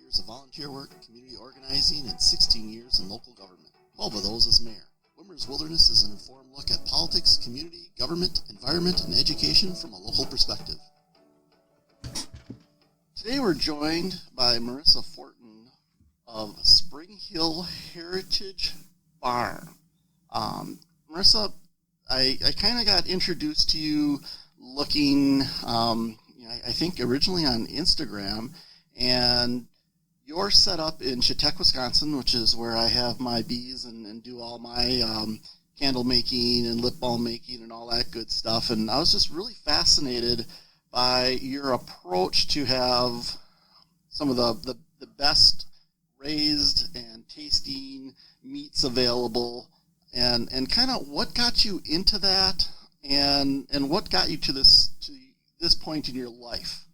years of volunteer work, community organizing, and 16 years in local government, 12 of those as mayor. Wimmer's Wilderness is an informed look at politics, community, government, environment, and education from a local perspective. Today we're joined by Marissa of Springhill Heritage Farm. Marissa, I kind of got introduced to you looking, I think originally on Instagram, and you're set up in Chetek, Wisconsin, which is where I have my bees and do all my candle making and lip balm making and all that good stuff. And I was just really fascinated by your approach to have some of the best raised and tasting meats available, and kind of what got you into that, and what got you to this point in your life.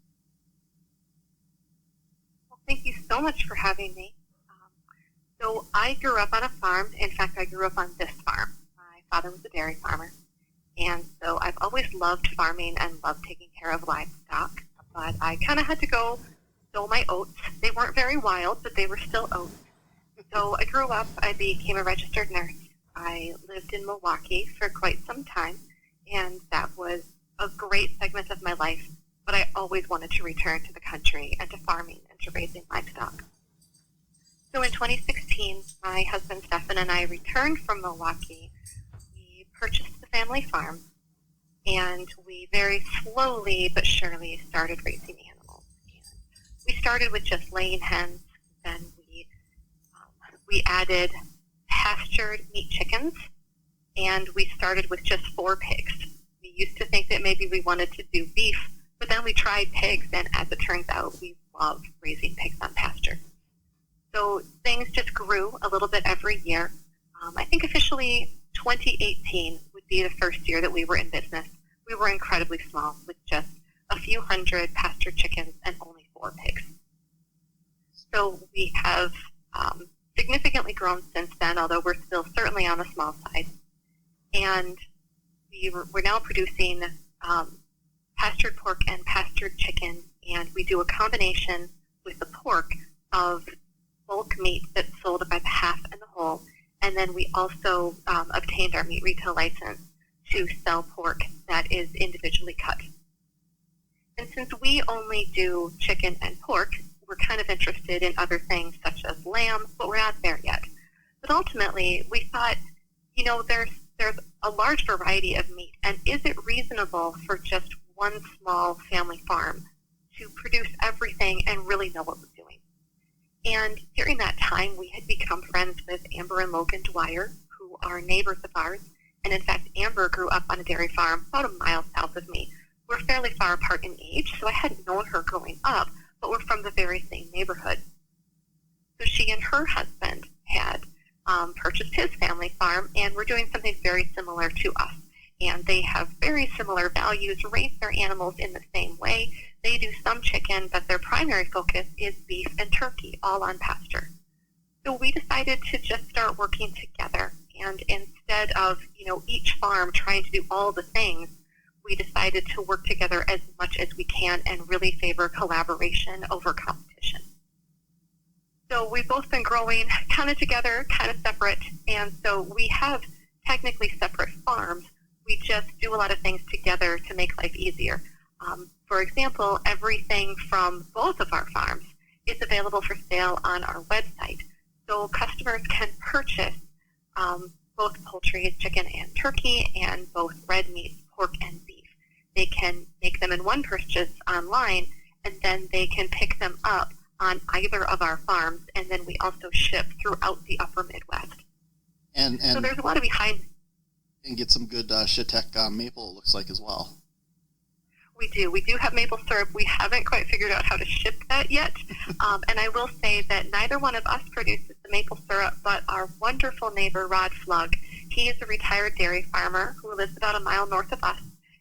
Well, thank you so much for having me. So I grew up on a farm. In fact, I grew up on this farm. My father was a dairy farmer, and so I've always loved farming and loved taking care of livestock, but I kind of had to go sow my oats. They weren't very wild, but they were still oats. So I grew up, I became a registered nurse. I lived in Milwaukee for quite some time, and that was a great segment of my life, but I always wanted to return to the country and to farming and to raising livestock. So in 2016, my husband Stefan and I returned from Milwaukee. We purchased the family farm, and we very slowly but surely started raising animals. We started with just laying hens, then we added pastured meat chickens, and we started with just 4 pigs. We used to think that maybe we wanted to do beef, but then we tried pigs, and as it turns out, we love raising pigs on pasture. So things just grew a little bit every year. I think officially 2018 would be the first year that we were in business. We were incredibly small with just a few hundred pastured chickens and only 4 pigs. So we have significantly grown since then, although we're still certainly on the small side. And we're now producing pastured pork and pastured chicken, and we do a combination with the pork of bulk meat that's sold by the half and the whole, and then we also obtained our meat retail license to sell pork that is individually cut. And since we only do chicken and pork, we're kind of interested in other things such as lamb, but we're not there yet. But ultimately, we thought, there's a large variety of meat, and is it reasonable for just one small family farm to produce everything and really know what we're doing? And during that time, we had become friends with Amber and Logan Dwyer, who are neighbors of ours. And in fact, Amber grew up on a dairy farm about a mile south of me. We're fairly far apart in age, so I hadn't known her growing up, but we're from the very same neighborhood. So she and her husband had purchased his family farm, and we're doing something very similar to us. And they have very similar values, raise their animals in the same way. They do some chicken, but their primary focus is beef and turkey, all on pasture. So we decided to just start working together. And instead of, each farm trying to do all the things, we decided to work together as much as we can and really favor collaboration over competition. So we've both been growing kind of together, kind of separate, and so we have technically separate farms. We just do a lot of things together to make life easier. For example, everything from both of our farms is available for sale on our website. So customers can purchase both poultry, chicken, and turkey, and both red meat, pork, and beef. They can make them in one purchase online, and then they can pick them up on either of our farms, and then we also ship throughout the upper Midwest. And so there's a lot of behind. And get some good Chetek maple, it looks like, as well. We do. We do have maple syrup. We haven't quite figured out how to ship that yet. And I will say that neither one of us produces the maple syrup, but our wonderful neighbor, Rod Flug, he is a retired dairy farmer who lives about a mile north of us.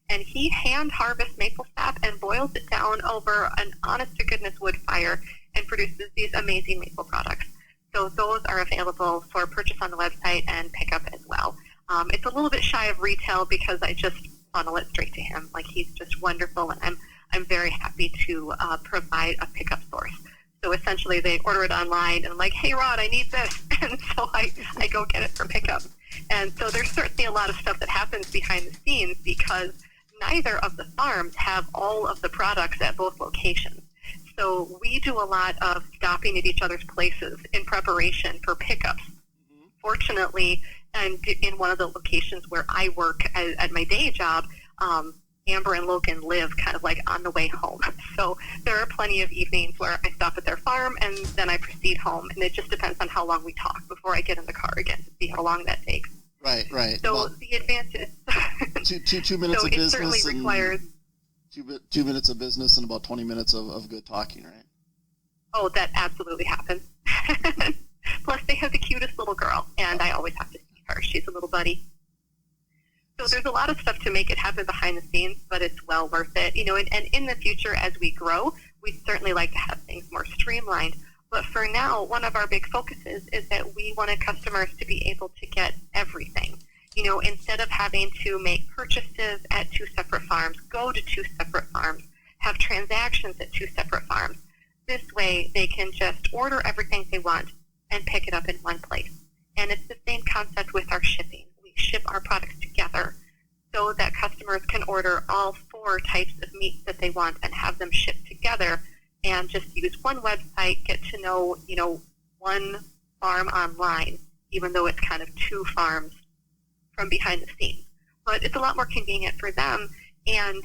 And he hand harvests maple sap and boils it down over an honest-to-goodness wood fire and produces these amazing maple products. So those are available for purchase on the website and pickup as well. It's a little bit shy of retail because I just funnel it straight to him. Like, he's just wonderful, and I'm very happy to provide a pickup source. So essentially they order it online and I'm like, hey, Rod, I need this. And so I go get it for pickup. And so there's certainly a lot of stuff that happens behind the scenes because neither of the farms have all of the products at both locations. So we do a lot of stopping at each other's places in preparation for pickups. Mm-hmm. Fortunately, and in one of the locations where I work at my day job, Amber and Logan live kind of like on the way home. So there are plenty of evenings where I stop at their farm and then I proceed home. And it just depends on how long we talk before I get in the car again to see how long that takes. Right. So well, the advantage. two minutes so of business. It certainly requires. 2 minutes of business and about 20 minutes of good talking, right? Oh, that absolutely happens. Plus, they have the cutest little girl, and I always have to see her. She's a little buddy. So there's a lot of stuff to make it happen behind the scenes, but it's well worth it. And in the future, as we grow, we'd certainly like to have things more streamlined. But for now, one of our big focuses is that we wanted customers to be able to get everything. Instead of having to make purchases at 2 separate farms, go to 2 separate farms, have transactions at 2 separate farms. This way, they can just order everything they want and pick it up in one place. And it's the same concept with our shipping. We ship our products together so that customers can order all 4 types of meats that they want and have them shipped together and just use one website, get to know, one farm online, even though it's kind of 2 farms from behind the scenes. But it's a lot more convenient for them, and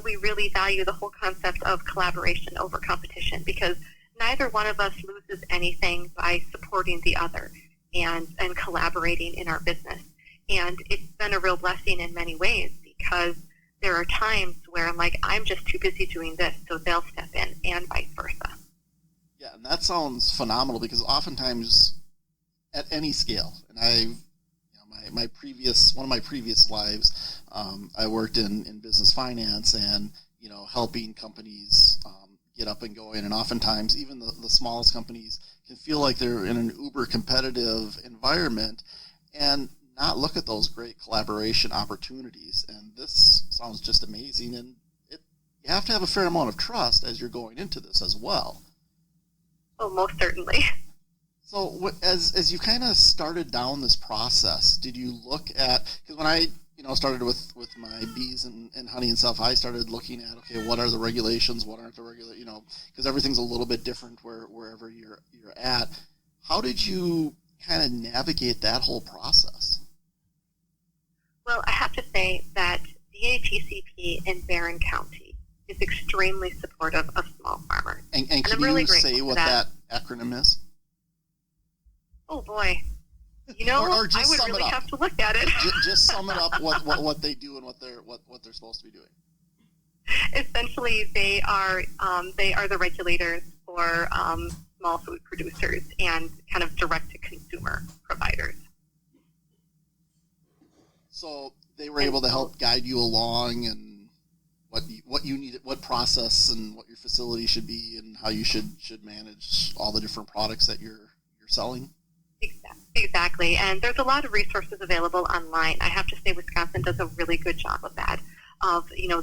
we really value the whole concept of collaboration over competition because neither one of us loses anything by supporting the other and collaborating in our business. And it's been a real blessing in many ways because there are times where I'm like, I'm just too busy doing this, so they'll step in, and vice versa. Yeah, and that sounds phenomenal because oftentimes at any scale, and one of my previous lives, I worked in business finance and helping companies get up and going, and oftentimes even the smallest companies can feel like they're in an uber competitive environment and not look at those great collaboration opportunities. And this sounds just amazing, and you have to have a fair amount of trust as you're going into this as well. Oh, most certainly. So as you kind of started down this process, did you look at, because when I started with my bees and honey and stuff, I started looking at, okay, what are the regulations, what aren't the because everything's a little bit different wherever you're at. How did you kind of navigate that whole process? Well, I have to say that DATCP in Barron County is extremely supportive of small farmers. And can I'm really you say what that acronym is? Oh, boy. Or I would really have to look at it. Just sum it up what they do and what they're supposed to be doing. Essentially, they are the regulators for small food producers and kind of direct-to-consumer providers. So they were able to help guide you along and what you needed, what process and what your facility should be, and how you should manage all the different products that you're selling. Exactly, and there's a lot of resources available online. I have to say Wisconsin does a really good job of that.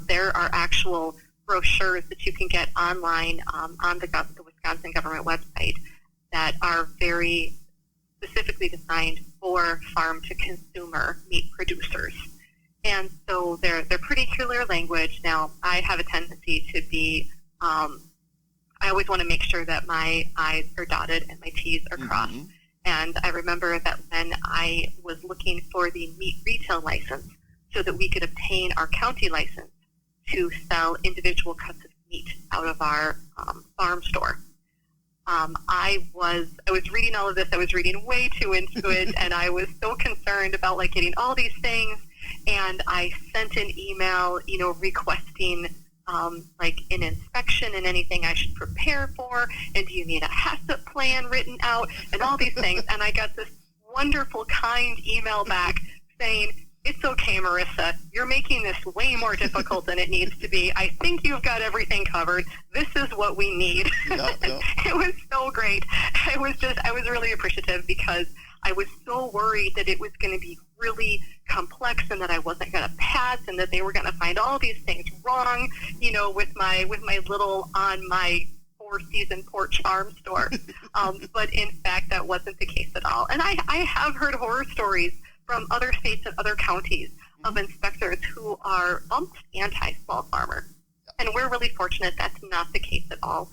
There are actual brochures that you can get online on the Wisconsin government website that are very specifically designed for farm-to-consumer meat producers. And so they're pretty clear language. Now, I have a tendency to be, I always want to make sure that my I's are dotted and my T's are crossed. Mm-hmm. And I remember that when I was looking for the meat retail license so that we could obtain our county license to sell individual cuts of meat out of our farm store, I was reading all of this. I was reading way too into it, and I was so concerned about getting all these things. And I sent an email, requesting an inspection and anything I should prepare for, and do you need a HACCP plan written out, and all these things. And I got this wonderful, kind email back saying, it's okay, Marissa, you're making this way more difficult than it needs to be. I think you've got everything covered. This is what we need. Yep. It was so great. I was really appreciative because I was so worried that it was going to be really complex and that I wasn't going to pass and that they were going to find all these things wrong, with my little on my four-season porch farm store. But in fact, that wasn't the case at all. And I have heard horror stories from other states and other counties of inspectors who are almost anti-small farmer. And we're really fortunate that's not the case at all.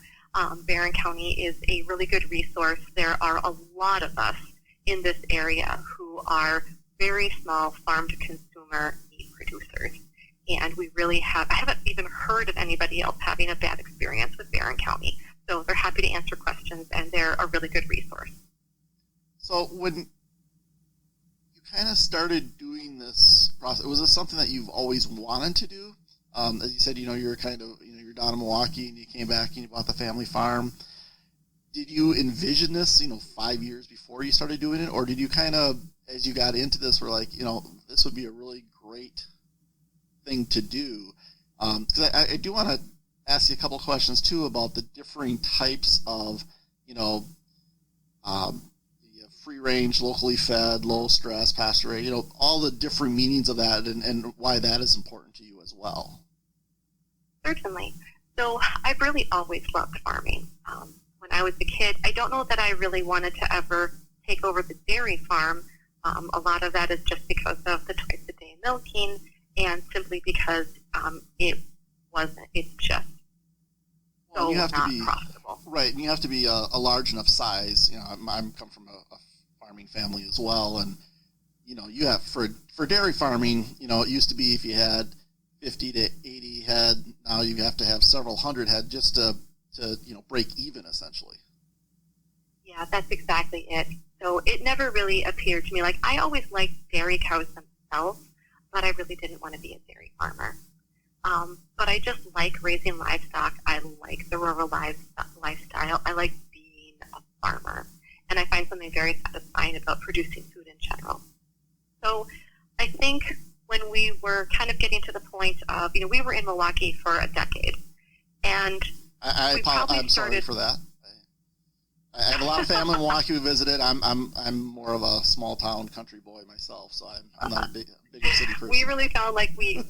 Barron County is a really good resource. There are a lot of us in this area who are very small farm-to-consumer meat producers. And we really I haven't even heard of anybody else having a bad experience with Barron County. So they're happy to answer questions, and they're a really good resource. So when you kind of started doing this process, was this something that you've always wanted to do? As you said, you're kind of, you're down in Milwaukee and you came back and you bought the family farm. Did you envision this, 5 years before you started doing it? Or did you kind of, as you got into this, were like, this would be a really great thing to do? Because I do want to ask you a couple of questions too about the differing types of, free range, locally fed, low stress, pasture raised, all the different meanings of that and why that is important to you as well. Certainly. So I've really always loved farming. When I was a kid, I don't know that I really wanted to ever take over the dairy farm. A lot of that is just because of the twice-a-day milking and simply because it's just so not profitable. Right, and you have to be a large enough size. I'm come from a farming family as well, and you have for dairy farming. It used to be if you had 50 to 80 head, now you have to have several hundred head just to break even essentially. Yeah, that's exactly it. So it never really appeared to me like I always liked dairy cows themselves, but I really didn't want to be a dairy farmer. But I just like raising livestock. I like the rural lifestyle. I like being a farmer. And I find something very satisfying about producing food in general. So I think when we were kind of getting to the point of, we were in Milwaukee for a decade. And I'm sorry for that. I have a lot of family in Milwaukee we visited. I'm more of a small town country boy myself, so I'm not a bigger city person. We really found like we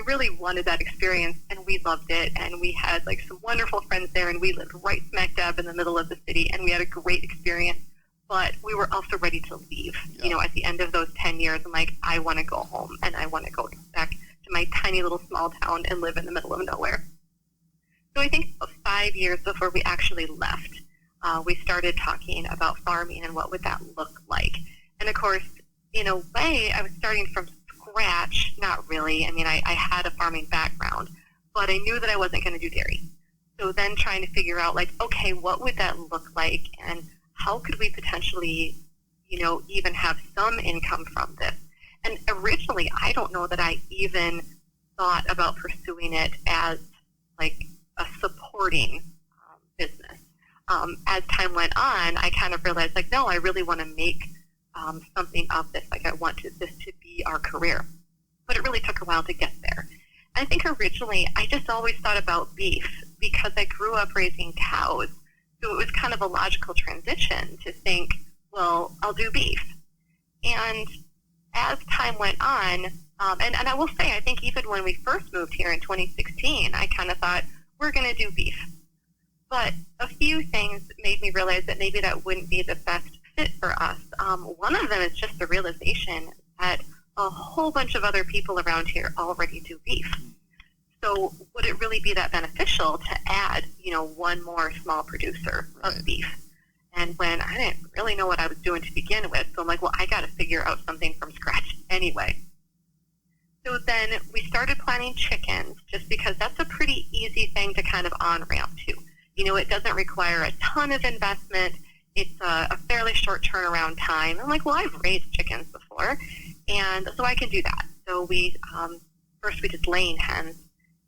really wanted that experience, and we loved it, and we had like some wonderful friends there, and we lived right smack dab in the middle of the city, and we had a great experience. But we were also ready to leave. Yeah. At the end of those 10 years, I'm like, I want to go home, and I want to go back to my tiny little small town and live in the middle of nowhere. So I think 5 years before we actually left, we started talking about farming and what would that look like. And of course, in a way, I was starting from scratch. Not really. I mean, I had a farming background, but I knew that I wasn't going to do dairy. So then trying to figure out, like, okay, what would that look like, and how could we potentially, even have some income from this? And originally, I don't know that I even thought about pursuing it as, like, a supporting business. As time went on, I kind of realized, like, no, I really want to make something of this. Like, I want this to be our career. But it really took a while to get there. I think originally, I just always thought about beef because I grew up raising cows. So it was kind of a logical transition to think, well, I'll do beef. And as time went on, and I will say, I think even when we first moved here in 2016, I kind of thought, we're going to do beef. But a few things made me realize that maybe that wouldn't be the best fit for us. One of them is just the realization that a whole bunch of other people around here already do beef. So would it really be that beneficial to add, one more small producer of beef? And when I didn't really know what I was doing to begin with, so I'm like, well, I got to figure out something from scratch anyway. So then we started planting chickens just because that's a pretty easy thing to kind of on-ramp to. It doesn't require a ton of investment. It's a fairly short turnaround time. I'm like, well, I've raised chickens before, and so I can do that. So we first we did laying hens,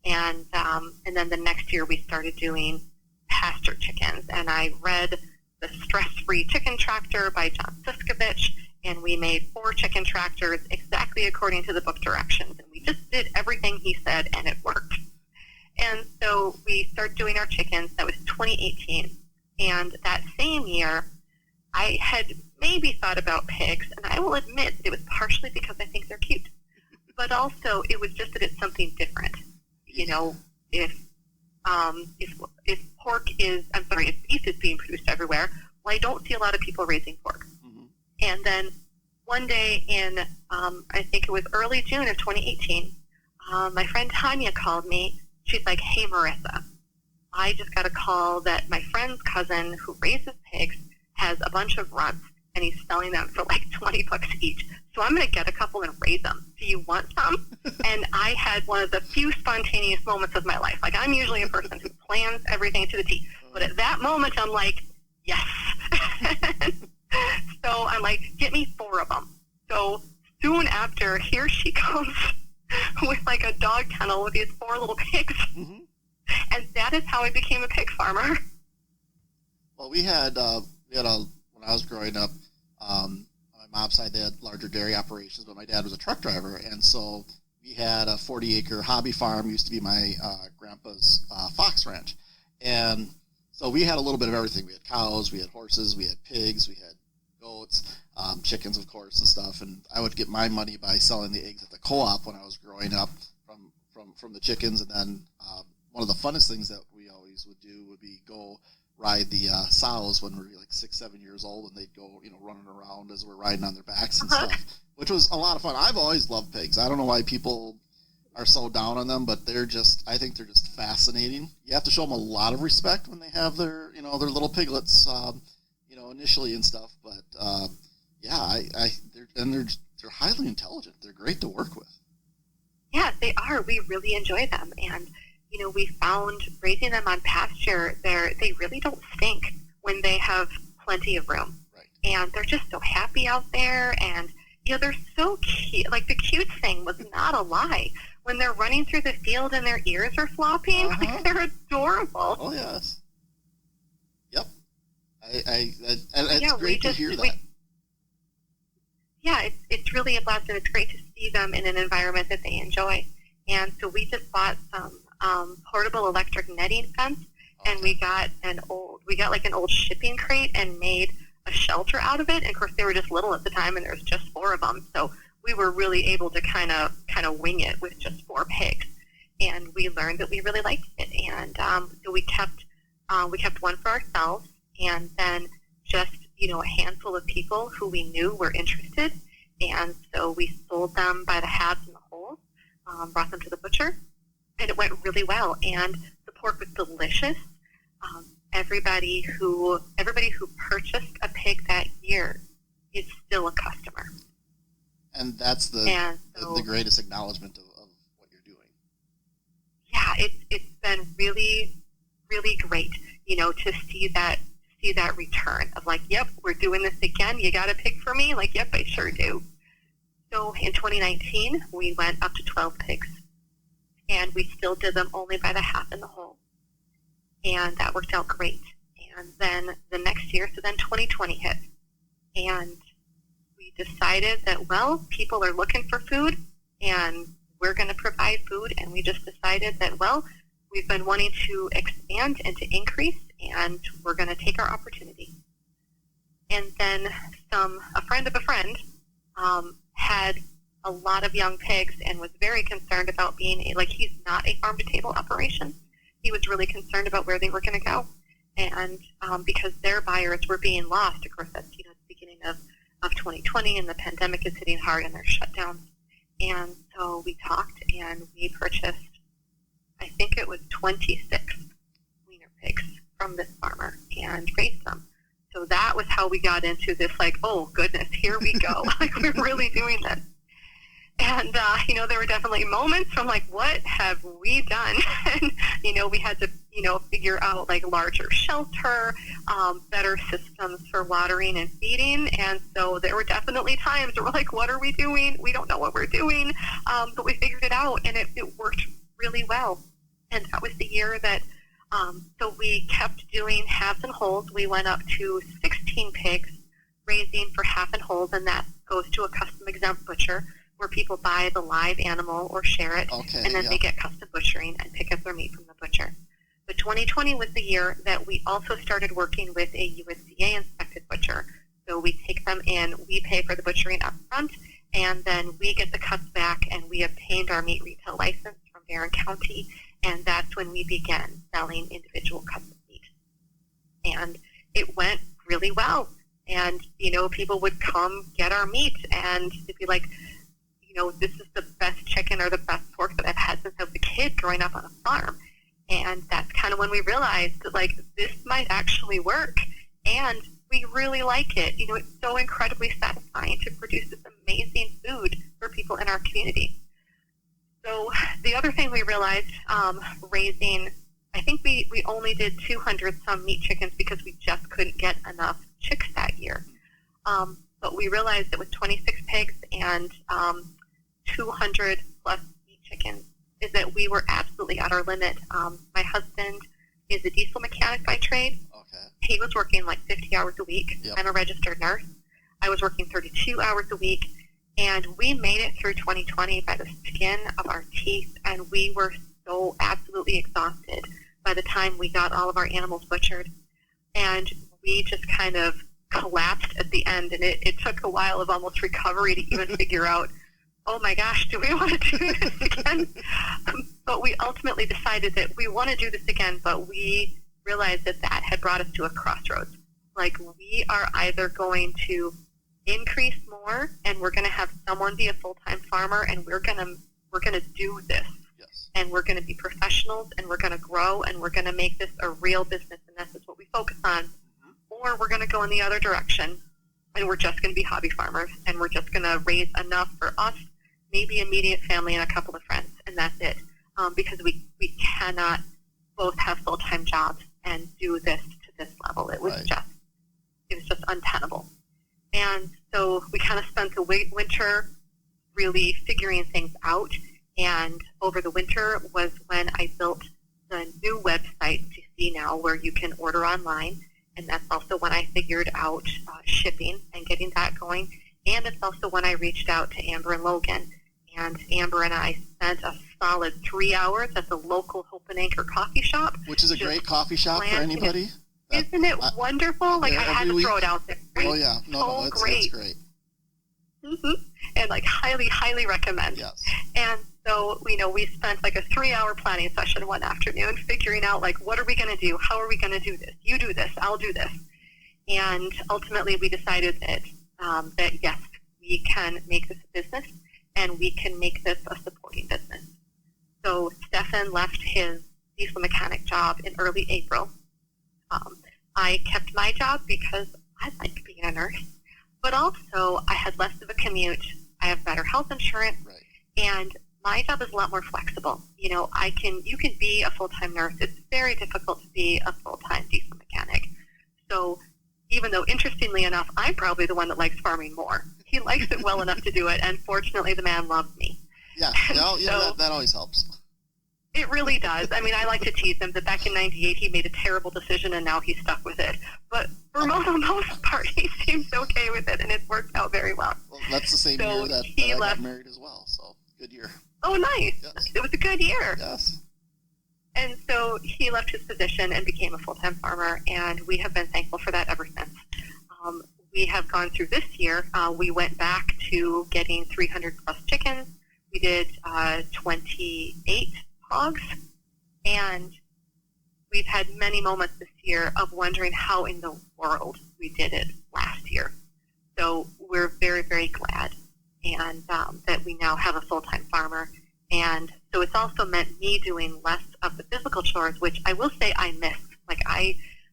and then the next year we started doing pasture chickens. And I read The Stress-Free Chicken Tractor by John Suskovich, and we made 4 chicken tractors exactly according to the book directions. And we just did everything he said, and it worked. And so we started doing our chickens. That was 2018. And that same year, I had maybe thought about pigs, and I will admit that it was partially because I think they're cute. But also, it was just that it's something different. If beef is being produced everywhere. Well, I don't see a lot of people raising pork. Mm-hmm. And then one day in, I think it was early June of 2018, my friend Tanya called me. She's like, "Hey, Marissa, I just got a call that my friend's cousin who raises pigs has a bunch of runts, and he's selling them for like $20 each. So I'm going to get a couple and raise them. Do you want some?" And I had one of the few spontaneous moments of my life. Like, I'm usually a person who plans everything to the T. But at that moment, I'm like, yes. So I'm like, get me 4 of them. So soon after, here she comes with like a dog kennel with these 4 little pigs. Mm-hmm. And that is how I became a pig farmer. Well, we had when I was growing up, on my mom's side, they had larger dairy operations, but my dad was a truck driver, and so we had a 40-acre hobby farm. Used to be my grandpa's fox ranch, and so we had a little bit of everything. We had cows, we had horses, we had pigs, we had goats, chickens, of course, and stuff. And I would get my money by selling the eggs at the co-op when I was growing up from the chickens. And then one of the funnest things that we always would do would be go ride the sows when we were like 6, 7 years old, and they'd go, running around as we're riding on their backs and stuff, which was a lot of fun. I've always loved pigs. I don't know why people are so down on them, but I think they're just fascinating. You have to show them a lot of respect when they have their their little piglets, initially and stuff. But they're highly intelligent. They're great to work with. Yeah, they are. We really enjoy them, and we found raising them on pasture, they really don't stink when they have plenty of room. Right. And they're just so happy out there, and they're so cute. Like, the cute thing was not a lie. When they're running through the field and their ears are flopping, like, they're adorable. Oh, yes. Yep. It's great to hear that. It's really a blast, and it's great to see them in an environment that they enjoy. And so we just bought some portable electric netting fence, and we got an old shipping crate and made a shelter out of it. And of course, they were just little at the time, and there was just 4 of them, so we were really able to kind of wing it with just 4 pigs. And we learned that we really liked it, and so we kept one for ourselves, and then just a handful of people who we knew were interested, and so we sold them by the halves and the wholes, brought them to the butcher, and it went really well, and the pork was delicious. Everybody who purchased a pig that year is still a customer. And that's the greatest acknowledgement of what you're doing. Yeah, it's been really, really great, to see that return of like, yep, we're doing this again. You got a pig for me? Like, yep, I sure do. So in 2019, we went up to 12 pigs, and we still did them only by the half and the whole. And that worked out great. And then the next year, so then 2020 hit, and we decided that, well, people are looking for food, and we're going to provide food. And we just decided that, well, we've been wanting to expand and to increase, and we're going to take our opportunity. And then a friend of a friend had a lot of young pigs and was very concerned about being, he's not a farm-to-table operation. He was really concerned about where they were going to go. And because their buyers were being lost, of course, that's, the beginning of 2020, and the pandemic is hitting hard, and there's shutdowns. And so we talked, and we purchased, I think it was 26 wiener pigs from this farmer and raised them. So that was how we got into this, oh, goodness, here we go. We're really doing this. And, there were definitely moments from, what have we done? And, we had to, figure out, larger shelter, better systems for watering and feeding. And so there were definitely times where we're like, what are we doing? We don't know what we're doing. But we figured it out, and it worked really well. And that was the year that, so we kept doing halves and wholes. We went up to 16 pigs, raising for half and wholes, and that goes to a custom exempt butcher, where people buy the live animal or share it, and then they get custom butchering and pick up their meat from the butcher. But 2020 was the year that we also started working with a USDA-inspected butcher. So we take them in, we pay for the butchering up front, and then we get the cuts back, and we obtained our meat retail license from Barron County, and that's when we began selling individual cuts of meat. really well. And, people would come get our meat and it'd be like, this is the best chicken or the best pork that I've had since I was a kid growing up on a farm. And that's kind of when we realized that, like, this might actually work. And we really like it. It's so incredibly satisfying to produce this amazing food for people in our community. So the other thing we realized, raising, I think we only did 200 some meat chickens because we just couldn't get enough chicks that year. But we realized that with 26 pigs and 200 plus meat chickens, is that we were absolutely at our limit. My husband is a diesel mechanic by trade. Okay. He was working like 50 hours a week. Yep. I'm a registered nurse. I was working 32 hours a week. And we made it through 2020 by the skin of our teeth. And we were so absolutely exhausted by the time we got all of our animals butchered. And we just kind of collapsed at the end. And it took a while of almost recovery to even figure out, oh my gosh, do we want to do this again? But we ultimately decided that we want to do this again, but we realized that had brought us to a crossroads. Like, we are either going to increase more and we're going to have someone be a full-time farmer and we're going to do this. Yes. And we're going to be professionals and we're going to grow and we're going to make this a real business and that's what we focus on. Mm-hmm. Or we're going to go in the other direction and we're just going to be hobby farmers and we're just going to raise enough for us, maybe immediate family and a couple of friends, and that's it. Because we cannot both have full-time jobs and do this to this level. It was right. just untenable. And so we kind of spent the winter really figuring things out. And over the winter was when I built the new website you see now where you can order online. And that's also when I figured out shipping and getting that going. And it's also when I reached out to Amber and Logan. And Amber and I spent a solid 3 hours at the local Hope and Anchor coffee shop. Which is a great coffee shop for anybody. Isn't it wonderful? Like, I had to throw it out there. Oh, yeah. No, it's great. Mm-hmm. And, like, highly, highly recommend. Yes. And so, we spent, like, a 3-hour planning session one afternoon figuring out, like, what are we going to do? How are we going to do this? You do this. I'll do this. And ultimately, we decided that, yes, we can make this a business and we can make this a supporting business. So Stefan left his diesel mechanic job in early April. I kept my job because I like being a nurse, but also I had less of a commute. I have better health insurance, right. And my job is a lot more flexible. You can be a full-time nurse. It's very difficult to be a full-time diesel mechanic. So even though, interestingly enough, I'm probably the one that likes farming more. He likes it well enough to do it, and fortunately, the man loves me. Yeah, that always helps. It really does. I mean, I like to tease him that back in '98 he made a terrible decision, and now he's stuck with it. But for the most part, he seems okay with it, and it's worked out very well. Well, that's the same year that I got married as well, so good year. Oh, nice. Yes. It was a good year. Yes. And so he left his position and became a full-time farmer, and we have been thankful for that ever since. We have gone through this year. We went back to getting 300 plus chickens. We did 28 hogs, and we've had many moments this year of wondering how in the world we did it last year. So we're very, very glad and that we now have a full-time farmer. And so it's also meant me doing less of the physical chores, which I will say I miss. Like,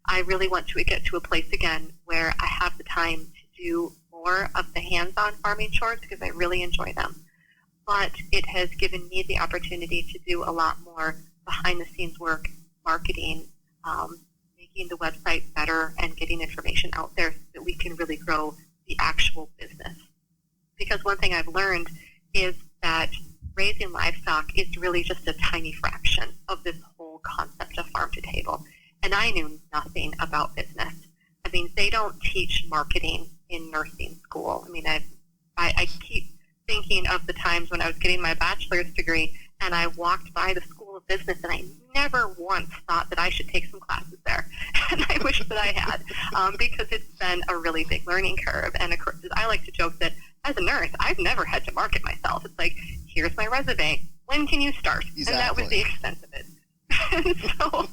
I really want to get to a place again where I have the time to do more of the hands-on farming chores because I really enjoy them. But it has given me the opportunity to do a lot more behind-the-scenes work, marketing, making the website better, and getting information out there so that we can really grow the actual business. Because one thing I've learned is that raising livestock is really just a tiny fraction of this whole concept of farm to table. And I knew nothing about business. I mean, they don't teach marketing in nursing school. I mean, I keep thinking of the times when I was getting my bachelor's degree and I walked by the School of Business and I never once thought that I should take some classes there. And I wish that I had, because it's been a really big learning curve. And of course, I like to joke that as a nurse, I've never had to market myself. It's like, here's my resume. When can you start? Exactly. And that was the extent of it. And so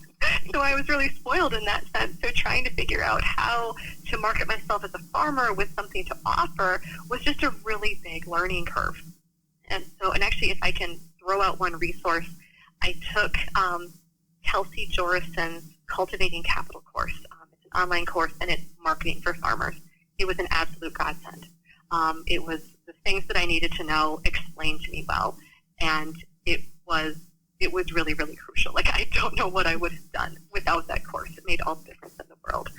So I was really spoiled in that sense. So trying to figure out how to market myself as a farmer with something to offer was just a really big learning curve. And actually, if I can throw out one resource, I took Kelsey Jorison's Cultivating Capital course. It's an online course, and it's marketing for farmers. It was an absolute godsend. It was the things that I needed to know explained to me well, and it was really, really crucial. Like, I don't know what I would have done without that course. It made all the difference in the world.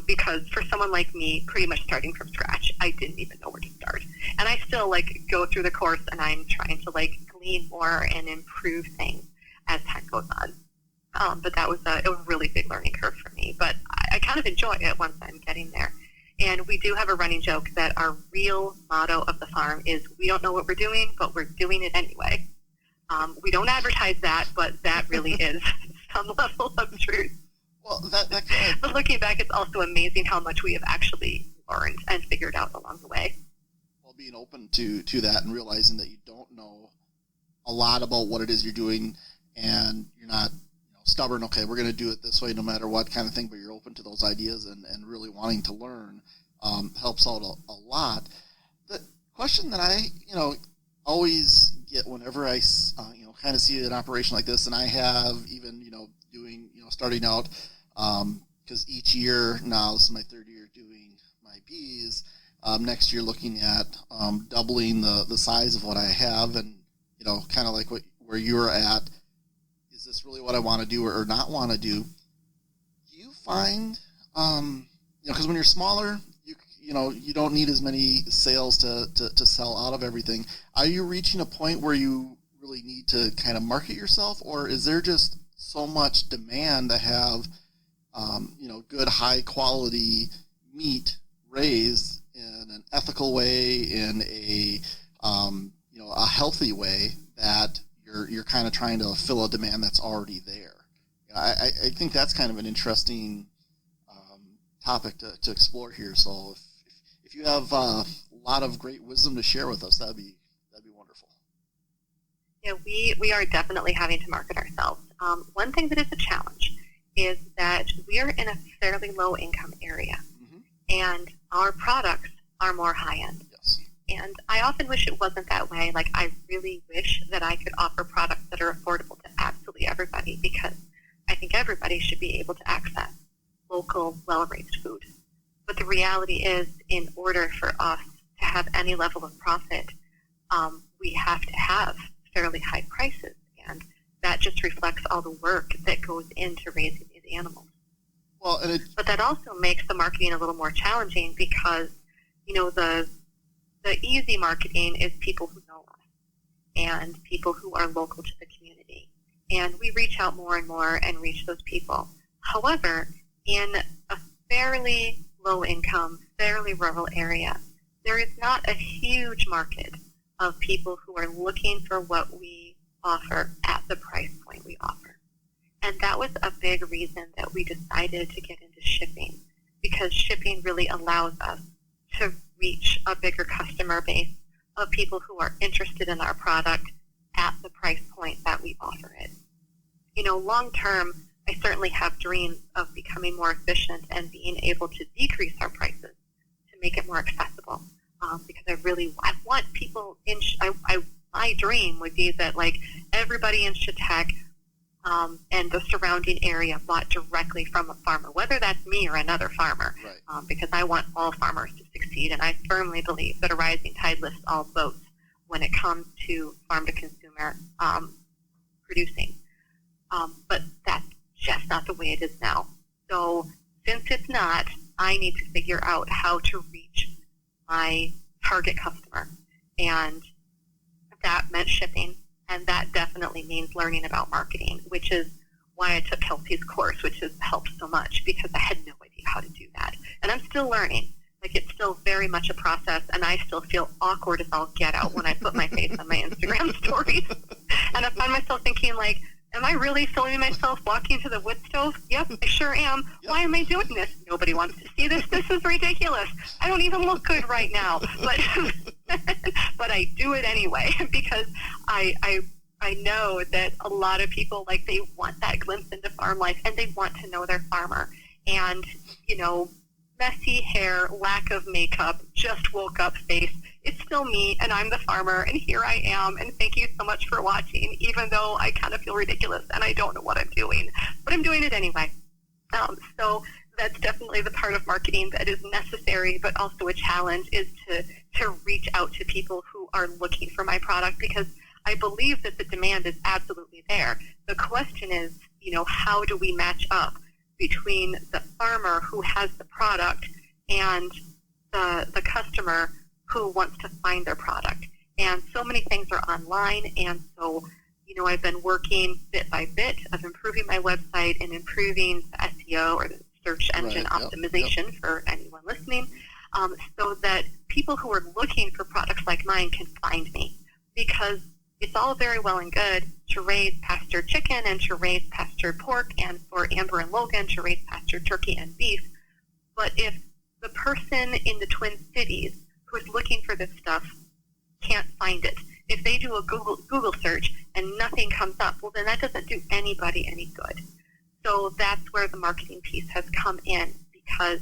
Because for someone like me, pretty much starting from scratch, I didn't even know where to start. And I still, go through the course, and I'm trying to, glean more and improve things as time goes on. But that was a really big learning curve for me. But I kind of enjoy it once I'm getting there. And we do have a running joke that our real motto of the farm is, we don't know what we're doing, but we're doing it anyway. We don't advertise that, but that really is some level of truth. Well, that kind of... But looking back, it's also amazing how much we have actually learned and figured out along the way. Well, being open to that and realizing that you don't know a lot about what it is you're doing, and you're not stubborn, okay, we're going to do it this way no matter what kind of thing, but you're open to those ideas and really wanting to learn helps out a lot. The question that I, always get whenever I, kind of see an operation like this, and I have even, doing, starting out, because each year now, this is my third year doing my bees, next year looking at doubling the size of what I have, and, kind of like where you're at, is this really what I want to do or not want to do? Do you find, because when you're smaller, you don't need as many sales to sell out of everything. Are you reaching a point where you really need to kind of market yourself, or is there just so much demand to have, good high quality meat raised in an ethical way, in a healthy way, that you're kind of trying to fill a demand that's already there? I think that's kind of an interesting topic to explore here. So if you have a lot of great wisdom to share with us, that'd be wonderful. Yeah, we are definitely having to market ourselves. One thing that is a challenge is that we are in a fairly low income area, mm-hmm. and our products are more high end. Yes. And I often wish it wasn't that way. I really wish that I could offer products that are affordable to absolutely everybody, because I think everybody should be able to access local, well-raised food. But the reality is, in order for us to have any level of profit, we have to have fairly high prices, and that just reflects all the work that goes into raising these animals. Well, but that also makes the marketing a little more challenging, because, the easy marketing is people who know us and people who are local to the community. And we reach out more and more and reach those people. However, in a fairly low-income, fairly rural area, there is not a huge market of people who are looking for what we offer at the price point we offer. And that was a big reason that we decided to get into shipping, because shipping really allows us to reach a bigger customer base of people who are interested in our product at the price point that we offer it. Long term, I certainly have dreams of becoming more efficient and being able to decrease our prices to make it more accessible. Because I want people in. My dream would be that everybody in Chetek and the surrounding area bought directly from a farmer, whether that's me or another farmer. Right. Because I want all farmers to succeed, and I firmly believe that a rising tide lifts all boats when it comes to farm to consumer producing. But that's just not the way it is now. So since it's not, I need to figure out how to reach my target customer. And that meant shipping. And that definitely means learning about marketing, which is why I took Kelsey's course, which has helped so much, because I had no idea how to do that. And I'm still learning. It's still very much a process, and I still feel awkward as all get out when I put my face on my Instagram stories. And I find myself thinking, am I really filming myself walking to the wood stove? Yep, I sure am. Yep. Why am I doing this? Nobody wants to see this. This is ridiculous. I don't even look good right now. But but I do it anyway, because I I know that a lot of people, like, they want that glimpse into farm life, and they want to know their farmer. And, messy hair, lack of makeup, just woke up face. It's still me, and I'm the farmer, and here I am, and thank you so much for watching, even though I kind of feel ridiculous and I don't know what I'm doing. But I'm doing it anyway. So that's definitely the part of marketing that is necessary, but also a challenge, is to reach out to people who are looking for my product, because I believe that the demand is absolutely there. The question is, how do we match up between the farmer who has the product and the customer who wants to find their product? And so many things are online, and so I've been working bit by bit of improving my website and improving the SEO, or the search engine optimization, for anyone listening, so that people who are looking for products like mine can find me. Because it's all very well and good to raise pastured chicken and to raise pastured pork, and for Amber and Logan to raise pastured turkey and beef. But if the person in the Twin Cities who is looking for this stuff can't find it, if they do a Google search and nothing comes up, well, then that doesn't do anybody any good. So that's where the marketing piece has come in, because,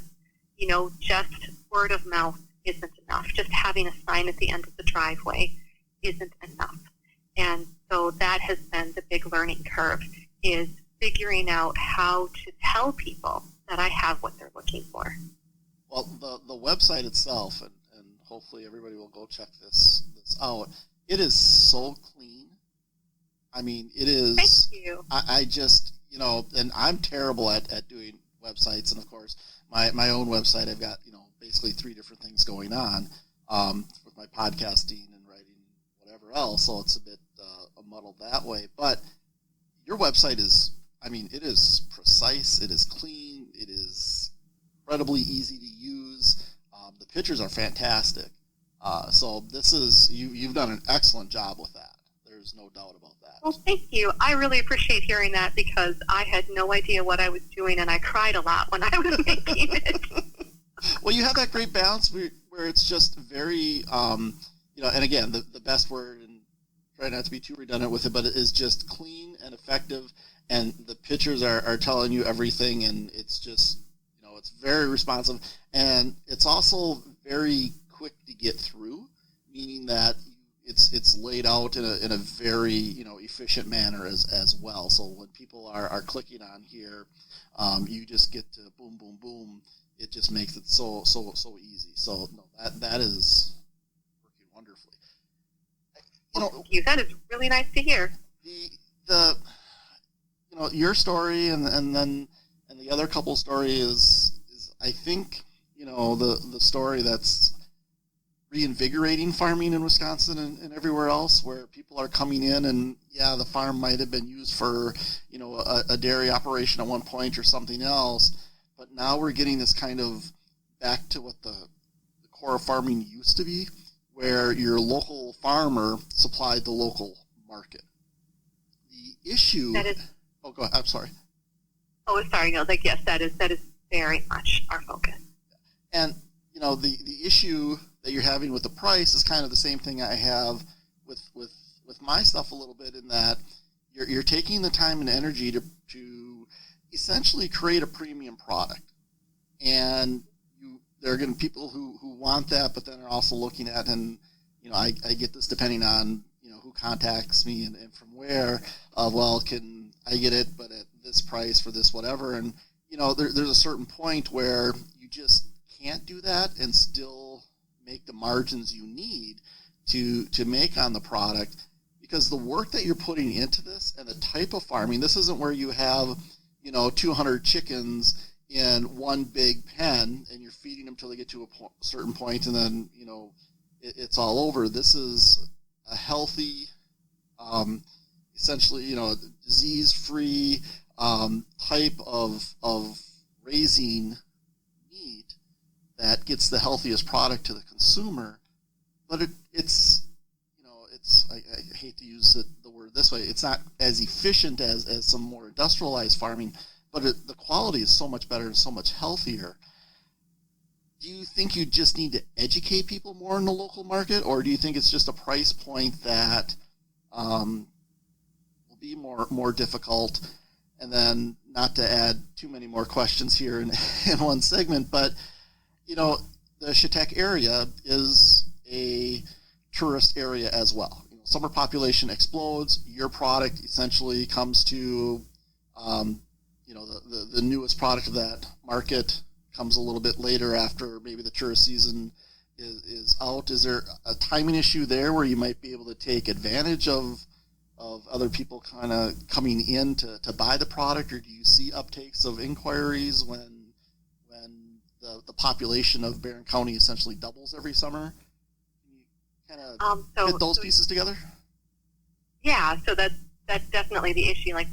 just word of mouth isn't enough. Just having a sign at the end of the driveway isn't enough. And so that has been the big learning curve, is figuring out how to tell people that I have what they're looking for. Well, the website itself, and hopefully everybody will go check this out. It is so clean. I mean, it is. Thank you. I just, and I'm terrible at doing websites. And of course, my own website, I've got, basically 3 different things going on with my podcasting and writing, whatever else. So it's a bit muddled that way. But your website is, it is precise. It is clean. It is incredibly easy to use. The pictures are fantastic. So this is, you've done an excellent job with that. There's no doubt about that. Well, thank you. I really appreciate hearing that, because I had no idea what I was doing, and I cried a lot when I was making it. Well, you have that great balance where it's just very, and again, the best word, and try not to be too redundant with it, but it is just clean and effective, and the pictures are telling you everything, and it's just, it's very responsive, and it's also very quick to get through, meaning that it's laid out in a very efficient manner as well. So when people are clicking on here, you just get to boom, boom, boom. It just makes it so easy. So no, that is working wonderfully. Thank you. That is really nice to hear. The your story and the other couple story is I think the story that's reinvigorating farming in Wisconsin and everywhere else, where people are coming in, and the farm might have been used for a dairy operation at one point or something else, but now we're getting this kind of back to what the core of farming used to be, where your local farmer supplied the local market. The issue that is, go ahead. I'm sorry. Oh, sorry. No, yes, that is very much our focus. And the issue that you're having with the price is kind of the same thing I have with my stuff a little bit, in that you're taking the time and energy to essentially create a premium product, and there are going to be people who want that, but then are also looking at, and I get this depending on who contacts me and from where. Can I get it, but at this price for this whatever? And there's a certain point where you just can't do that and still make the margins you need to make on the product, because the work that you're putting into this and the type of farming, this isn't where you have 200 chickens in one big pen and you're feeding them till they get to a certain point, and then it's all over. This is a healthy, essentially disease-free type of raising meat that gets the healthiest product to the consumer. But it's I hate to use the word this way, it's not as efficient as some more industrialized farming, but the quality is so much better and so much healthier. Do you think you just need to educate people more in the local market, or do you think it's just a price point that be more difficult. And then, not to add too many more questions here in one segment, but the Chetek area is a tourist area as well. Summer population explodes. Your product essentially comes to, the newest product of that market comes a little bit later after maybe the tourist season is out. Is there a timing issue there where you might be able to take advantage of other people kind of coming in to buy the product, or do you see uptakes of inquiries when the population of Barron County essentially doubles every summer? Can you kind of fit those pieces together? Yeah, so that's definitely the issue. Like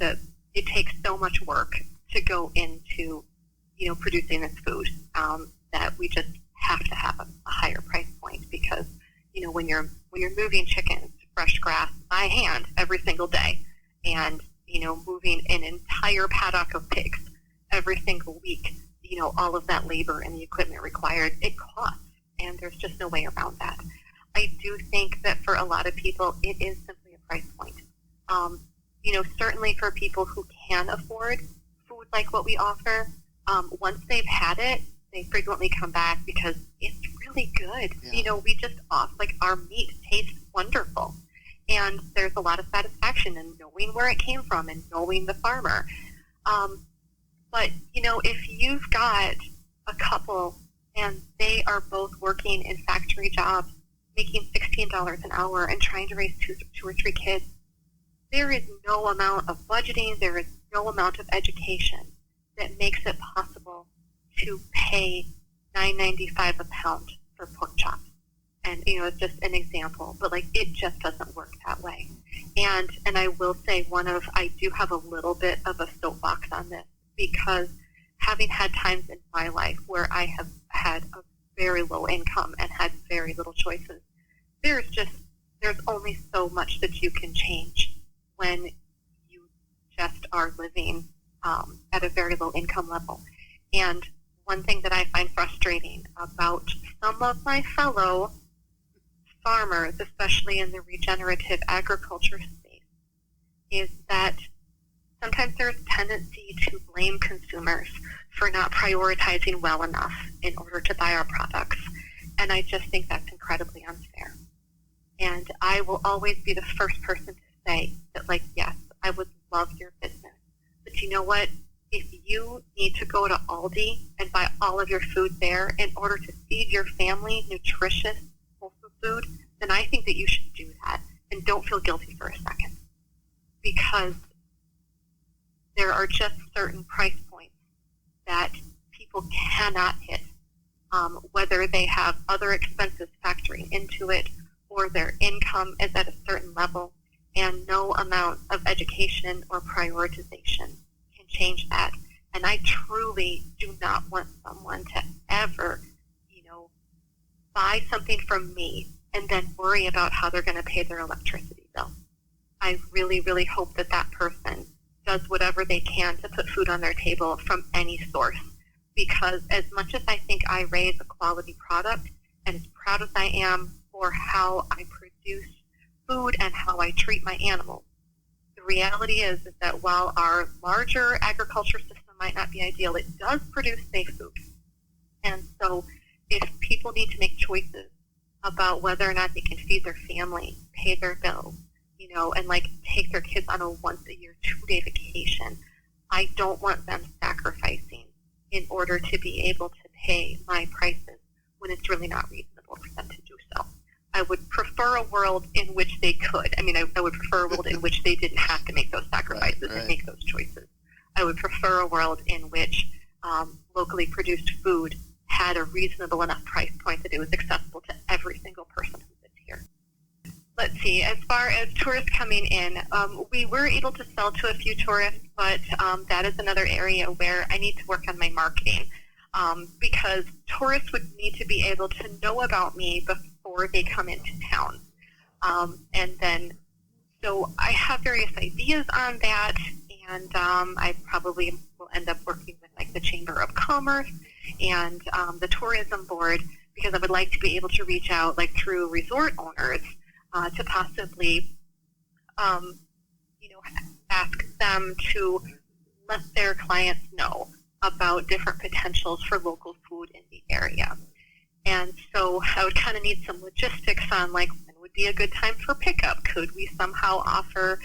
it takes so much work to go into producing this food that we just have to have a higher price point, because when you're moving chickens to fresh grass by hand every single day, and moving an entire paddock of pigs every single week, all of that labor and the equipment required, it costs, and there's just no way around that. I do think that for a lot of people, it is simply a price point. Certainly for people who can afford food like what we offer, once they've had it, they frequently come back because it's really good. Yeah. We just our meat tastes wonderful. And there's a lot of satisfaction in knowing where it came from and knowing the farmer. But, if you've got a couple and they are both working in factory jobs, making $16 an hour and trying to raise two or three kids, there is no amount of budgeting, there is no amount of education that makes it possible to pay $9.95 a pound for pork chops. And, it's just an example, but it just doesn't work that way. And I will say I do have a little bit of a soapbox on this, because having had times in my life where I have had a very low income and had very little choices, there's only so much that you can change when you just are living at a very low income level. And one thing that I find frustrating about some of my fellow farmers, especially in the regenerative agriculture space, is that sometimes there's a tendency to blame consumers for not prioritizing well enough in order to buy our products. And I just think that's incredibly unfair. And I will always be the first person to say that, yes, I would love your business. But you know what? If you need to go to Aldi and buy all of your food there in order to feed your family nutritious, wholesome food, then I think that you should do that. And don't feel guilty for a second. Because there are just certain price points that people cannot hit, whether they have other expenses factoring into it or their income is at a certain level, and no amount of education or prioritization can change that. And I truly do not want someone to ever, buy something from me and then worry about how they're going to pay their electricity bill. I really, really hope that person does whatever they can to put food on their table from any source. Because as much as I think I raise a quality product, and as proud as I am for how I produce food and how I treat my animals, the reality is that while our larger agriculture system might not be ideal, it does produce safe food. And so if people need to make choices about whether or not they can feed their family, pay their bills, and take their kids on a once-a-year 2-day vacation, I don't want them sacrificing in order to be able to pay my prices when it's really not reasonable for them to do so. I would prefer a world in which they could. I would prefer a world in which they didn't have to make those sacrifices and make those choices. I would prefer a world in which locally produced food had a reasonable enough price point that it was accessible to every single person who lived here. Let's see, as far as tourists coming in, we were able to sell to a few tourists, but that is another area where I need to work on my marketing, because tourists would need to be able to know about me before they come into town. So I have various ideas on that, and I probably will end up working with the Chamber of Commerce and the Tourism Board, because I would like to be able to reach out through resort owners to possibly ask them to let their clients know about different potentials for local food in the area. And so I would kind of need some logistics on, like, when would be a good time for pickup? Could we somehow offer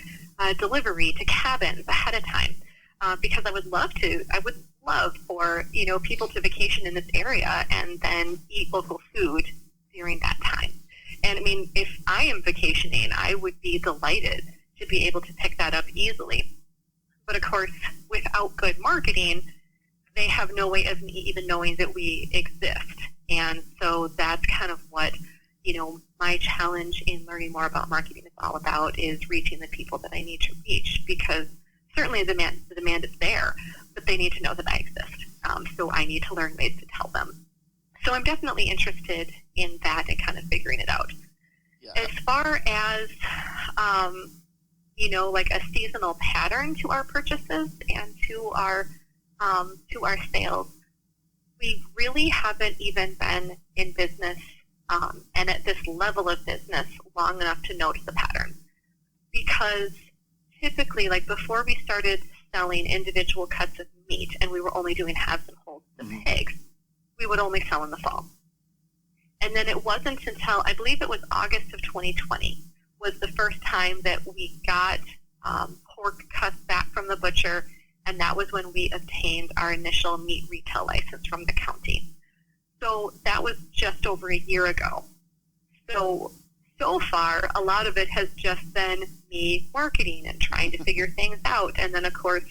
delivery to cabins ahead of time? Because I would love for, people to vacation in this area and then eat local food during that time. And I mean, if I am vacationing, I would be delighted to be able to pick that up easily. But of course, without good marketing, they have no way of me even knowing that we exist. And so that's kind of what, my challenge in learning more about marketing is all about, is reaching the people that I need to reach, because certainly the demand is there, but they need to know that I exist. So I need to learn ways to tell them. So I'm definitely interested in that and kind of figuring it out. Yeah. As far as, like a seasonal pattern to our purchases and to our sales, we really haven't even been in business and at this level of business long enough to notice the pattern. Because typically, like before we started selling individual cuts of meat and we were only doing halves and wholes of pigs, we would only sell in the fall. And then it wasn't until, I believe it was August of 2020, was the first time that we got pork cuts back from the butcher, and that was when we obtained our initial meat retail license from the county. So that was just over a year ago. So far, a lot of it has just been me marketing and trying to figure things out. And then, of course,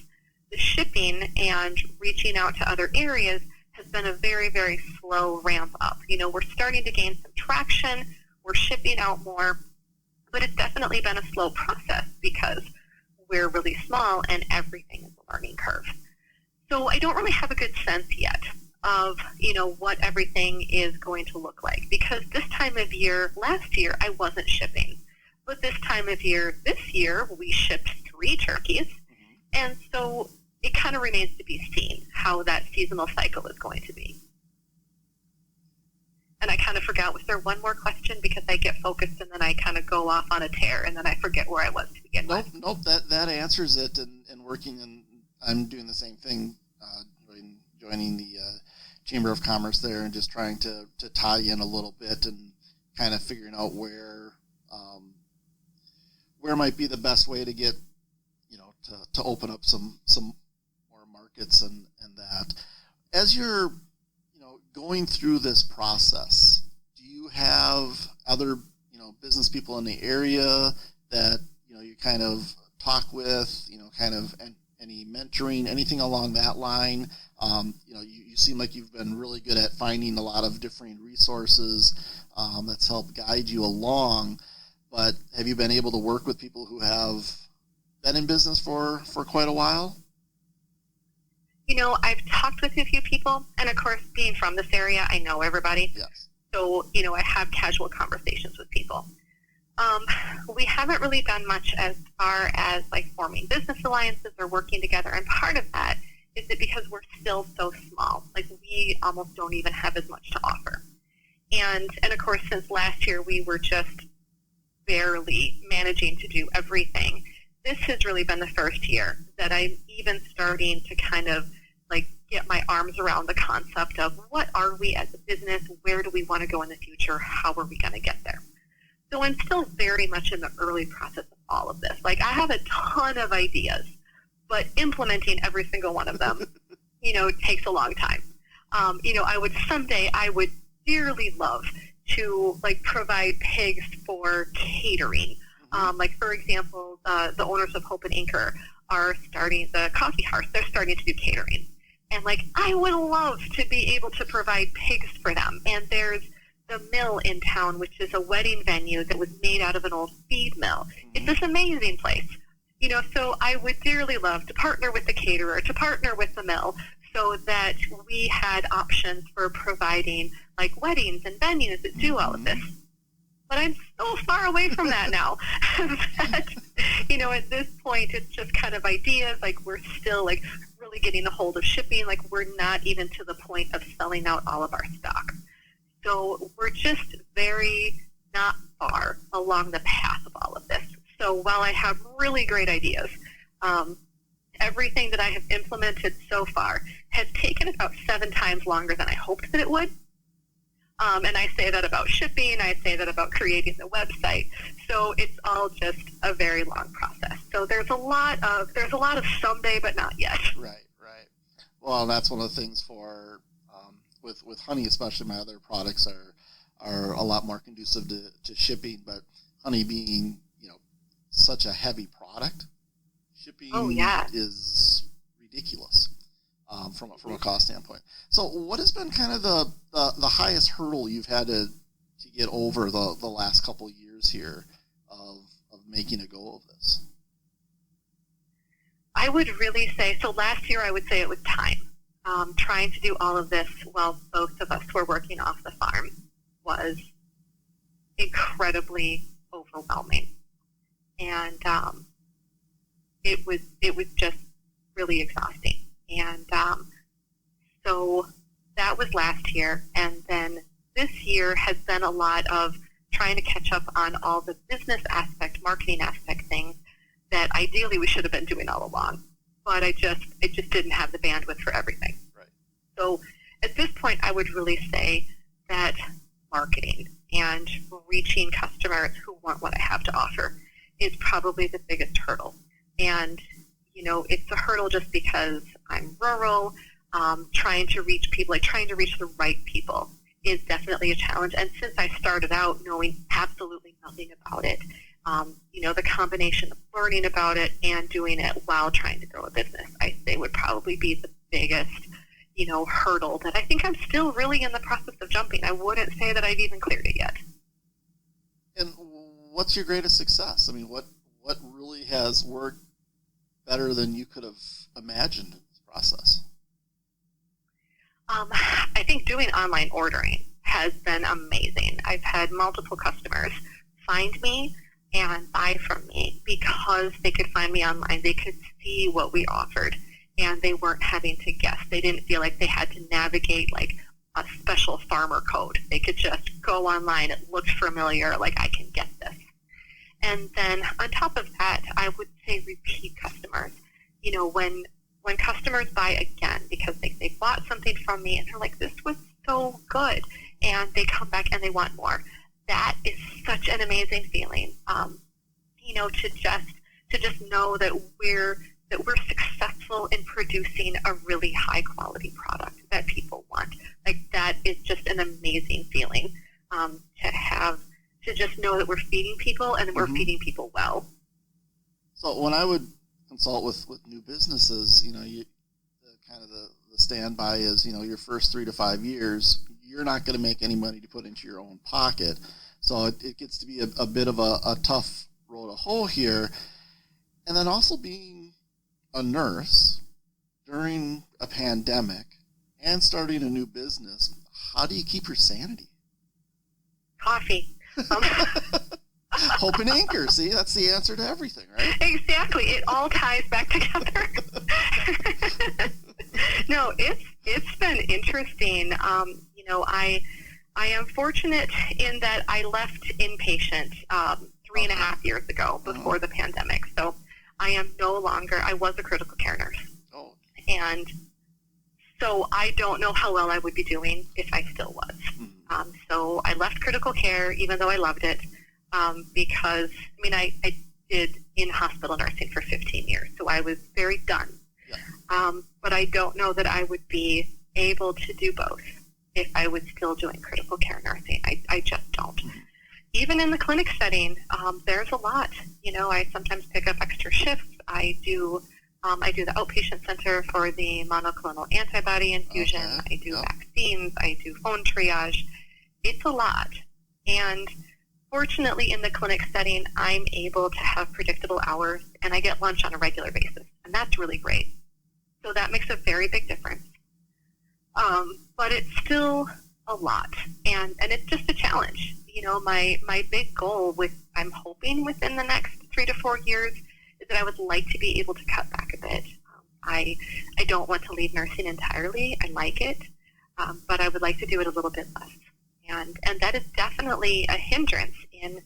the shipping and reaching out to other areas has been a very, very slow ramp up. We're starting to gain some traction. We're shipping out more. But it's definitely been a slow process because we're really small and everything is a learning curve. So I don't really have a good sense yet of, what everything is going to look like. Because this time of year, last year, I wasn't shipping. But this time of year, this year, we shipped 3 turkeys. And so it kind of remains to be seen how that seasonal cycle is going to be. And I kind of forgot, was there one more question? Because I get focused and then I kind of go off on a tear and then I forget where I was to begin with. Nope, that answers it. And working, and I'm doing the same thing, joining the Chamber of Commerce there and just trying to tie in a little bit and kind of figuring out where might be the best way to get, to open up some more markets and that. As you're going through this process, do you have other business people in the area that you kind of talk with, kind of any mentoring, anything along that line? You seem like you've been really good at finding a lot of different resources that's helped guide you along, but have you been able to work with people who have been in business for quite a while? I've talked with a few people, and of course, being from this area, I know everybody. Yes. So, I have casual conversations with people. We haven't really done much as far as like forming business alliances or working together, and part of that is that because we're still so small, like we almost don't even have as much to offer. And of course, since last year, we were just barely managing to do everything. This has really been the first year that I'm even starting to kind of like get my arms around the concept of what are we as a business, where do we want to go in the future, how are we going to get there? So I'm still very much in the early process of all of this. Like I have a ton of ideas, but implementing every single one of them, takes a long time. I would dearly love to like provide pigs for catering. Like for example, the owners of Hope and Anchor are starting the coffee house. They're starting to do catering. And like, I would love to be able to provide pigs for them. And there's the mill in town, which is a wedding venue that was made out of an old feed mill. It's this amazing place. So I would dearly love to partner with the caterer, to partner with the mill, so that we had options for providing like weddings and venues that do all of this. But I'm so far away from that now that, at this point, it's just kind of ideas. Like we're still like really getting a hold of shipping. Like we're not even to the point of selling out all of our stock. So we're just very not far along the path of all of this. So while I have really great ideas, Everything that I have implemented so far has taken about 7 times longer than I hoped that it would. And I say that about shipping. I say that about creating the website. So it's all just a very long process. So there's a lot of someday, but not yet. Right. Well, that's one of the things for with honey, especially. My other products are a lot more conducive to shipping, but honey being such a heavy product, shipping is ridiculous from a cost standpoint. So what has been kind of the highest hurdle you've had to get over the last couple of years here of making a go of this? I would really say, so last year I would say it was time. Trying to do all of this while both of us were working off the farm was incredibly overwhelming. And it was just really exhausting. And so that was last year. And then this year has been a lot of trying to catch up on all the business aspect, marketing aspect things that ideally we should have been doing all along. But it just didn't have the bandwidth for everything. Right. So at this point, I would really say that marketing and reaching customers who want what I have to offer is probably the biggest hurdle. And, it's a hurdle just because I'm rural, trying to reach people, trying to reach the right people is definitely a challenge. And since I started out knowing absolutely nothing about it, the combination of learning about it and doing it while trying to grow a business, I say would probably be the biggest, hurdle that I think I'm still really in the process of jumping. I wouldn't say that I've even cleared it yet. And what's your greatest success? I mean, what really has worked better than you could have imagined in this process? I think doing online ordering has been amazing. I've had multiple customers find me and buy from me because they could find me online. They could see what we offered, and they weren't having to guess. They didn't feel like they had to navigate like a special farmer code. They could just go online. It looked familiar, like I can get this. And then on top of that, I would say repeat customers. When customers buy again because they bought something from me and they're like, this was so good, and they come back and they want more. That is such an amazing feeling. To just know that we're successful in producing a really high quality product that people want. Like, that is just an amazing feeling to just know that we're feeding people and that we're feeding people well. So when I would consult with new businesses, the standby is, your first 3 to 5 years, you're not going to make any money to put into your own pocket. So it gets to be a bit of a tough road to hoe here. And then also being a nurse during a pandemic and starting a new business, how do you keep your sanity? Coffee. Hope and anchor. See, that's the answer to everything, right? Exactly. It all ties back together. No, it's been interesting. I am fortunate in that I left inpatient 3.5 years ago before the pandemic. So I am no longer, I was a critical care nurse. Oh. And so I don't know how well I would be doing if I still was. So I left critical care, even though I loved it, because, I did in-hospital nursing for 15 years, so I was very done. Yeah. But I don't know that I would be able to do both if I was still doing critical care nursing. I just don't. Even in the clinic setting, there's a lot. I sometimes pick up extra shifts. I do the outpatient center for the monoclonal antibody infusion. Okay. I do vaccines. I do phone triage. It's a lot. And fortunately, in the clinic setting, I'm able to have predictable hours, and I get lunch on a regular basis, and that's really great. So that makes a very big difference. But it's still a lot, and it's just a challenge. My big goal I'm hoping within the next 3 to 4 years is that I would like to be able to cut back a bit. I don't want to leave nursing entirely. I like it, but I would like to do it a little bit less. And that is definitely a hindrance in,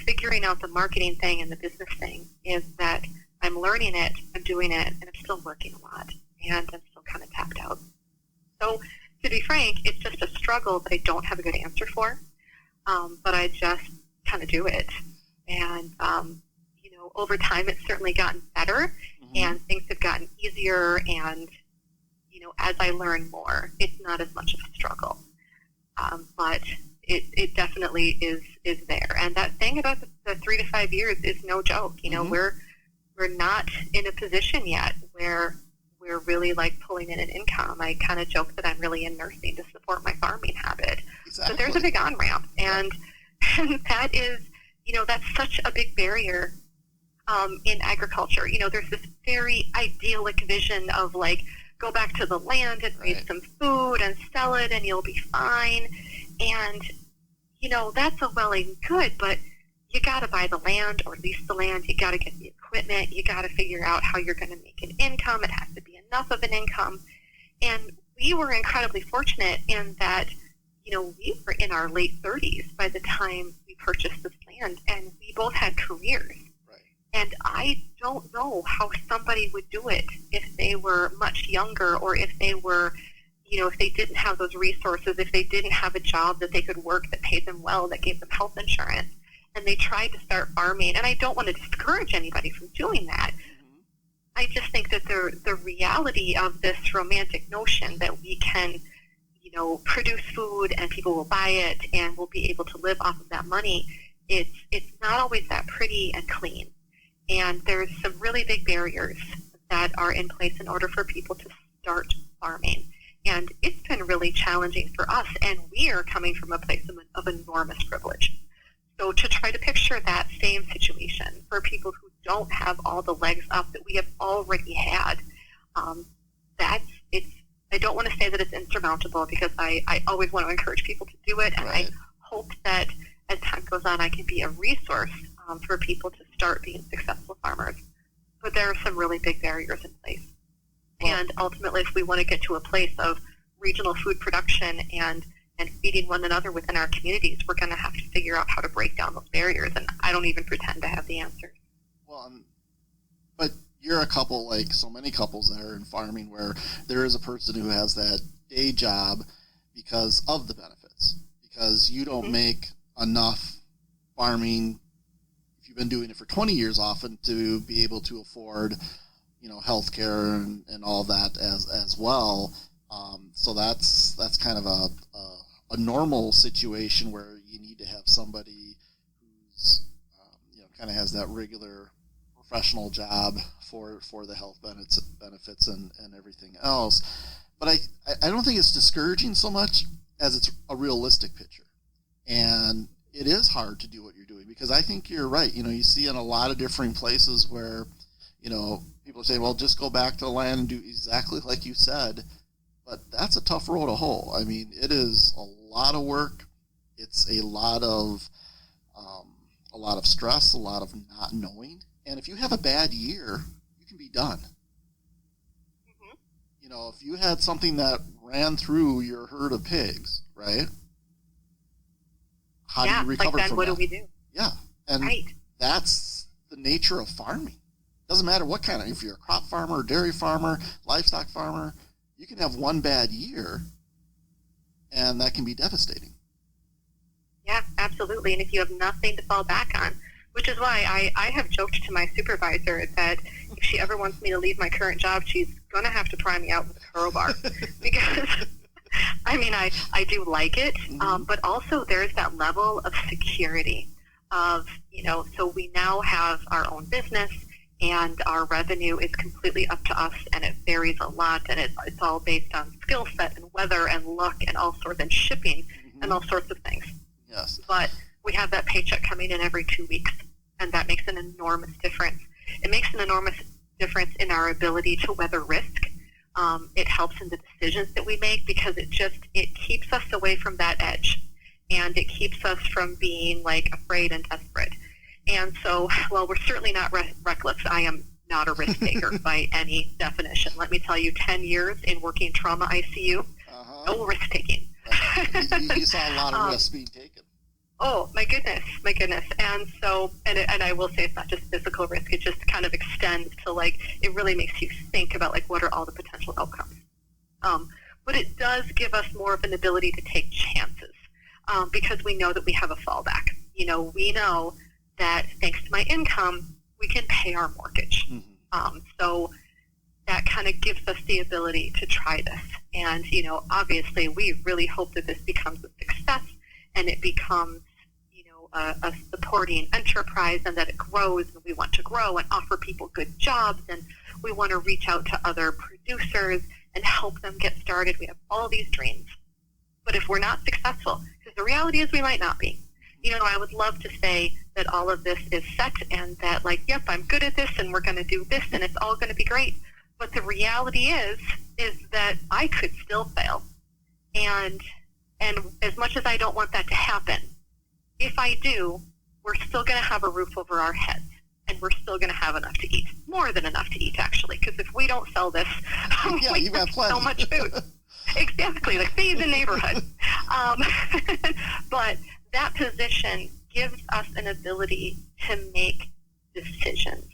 figuring out the marketing thing and the business thing, is that I'm learning it, I'm doing it, and I'm still working a lot, and I'm still kind of tapped out. So to be frank, it's just a struggle that I don't have a good answer for, but I just kind of do it. And, over time, it's certainly gotten better, and things have gotten easier, and, as I learn more, it's not as much of a struggle. But it definitely is there. And that thing about the 3 to 5 years is no joke. We're not in a position yet where we're really like pulling in an income. I kind of joke that I'm really in nursing to support my farming habit. Exactly. But there's a big on-ramp. And that is, that's such a big barrier in agriculture. There's this very idyllic vision of like, go back to the land and raise some food and sell it and you'll be fine. And, that's a well and good, but you got to buy the land or lease the land. You got to get the equipment. You got to figure out how you're going to make an income. It has to be enough of an income. And we were incredibly fortunate in that, we were in our late 30s by the time we purchased this land, and we both had careers. Right. And I don't know how somebody would do it if they were much younger, or if they were, if they didn't have those resources, if they didn't have a job that they could work that paid them well, that gave them health insurance, and they tried to start farming. And I don't want to discourage anybody from doing that. I just think that the reality of this romantic notion that we can, produce food and people will buy it and we'll be able to live off of that money, it's not always that pretty and clean. And there's some really big barriers that are in place in order for people to start farming. And it's been really challenging for us, and we are coming from a place of enormous privilege. So to try to picture that same situation for people who don't have all the legs up that we have already had, I don't want to say that it's insurmountable, because I always want to encourage people to do it, and I hope that as time goes on I can be a resource for people to start being successful farmers. But there are some really big barriers in place. And ultimately, if we want to get to a place of regional food production and feeding one another within our communities, we're going to have to figure out how to break down those barriers. And I don't even pretend to have the answers. Well, but you're a couple, like so many couples that are in farming, where there is a person who has that day job because of the benefits, because you don't make enough farming, if you've been doing it for 20 years often, to be able to afford health care and all that as well. So that's kind of a normal situation where you need to have somebody who's kind of has that regular professional job for the health benefits and everything else. But I don't think it's discouraging so much as it's a realistic picture. And it is hard to do what you're doing, because I think you're right. You see in a lot of different places where people say, well, just go back to the land and do exactly like you said. But that's a tough road to hoe. I mean, it is a lot of work. It's a lot of stress, a lot of not knowing. And if you have a bad year, you can be done. If you had something that ran through your herd of pigs, right? How do you recover from that? What do we do? Yeah. And that's the nature of farming. Doesn't matter what kind of, if you're a crop farmer, dairy farmer, livestock farmer, you can have one bad year, and that can be devastating. Yeah, absolutely. And if you have nothing to fall back on, which is why I have joked to my supervisor that if she ever wants me to leave my current job, she's going to have to pry me out with a crowbar. Because, I do like it, but also there's that level of security of, so we now have our own business, and our revenue is completely up to us, and it varies a lot, and it's all based on skill set and weather and luck and all sorts, and shipping and all sorts of things. Yes. But we have that paycheck coming in every 2 weeks, and that makes an enormous difference. It makes an enormous difference in our ability to weather risk. It helps in the decisions that we make, because it keeps us away from that edge, and it keeps us from being like afraid and desperate. And so, while we're certainly not reckless, I am not a risk taker by any definition. Let me tell you, 10 years in working trauma ICU, no risk taking. You saw a lot of risks being taken. Oh, my goodness, my goodness. And so, and I will say it's not just physical risk, it just kind of extends to like, it really makes you think about like, what are all the potential outcomes? But it does give us more of an ability to take chances because we know that we have a fallback. We know that thanks to my income, we can pay our mortgage. So that kind of gives us the ability to try this. And, obviously we really hope that this becomes a success and it becomes, a supporting enterprise and that it grows, and we want to grow and offer people good jobs, and we want to reach out to other producers and help them get started. We have all these dreams. But if we're not successful, because the reality is we might not be. I would love to say that all of this is set and that like, yep, I'm good at this and we're going to do this and it's all going to be great. But the reality is that I could still fail. And as much as I don't want that to happen, if I do, we're still going to have a roof over our heads and we're still going to have enough to eat. More than enough to eat, actually, because if we don't sell this, we have so much food. Exactly, like feed the neighborhood. But that position gives us an ability to make decisions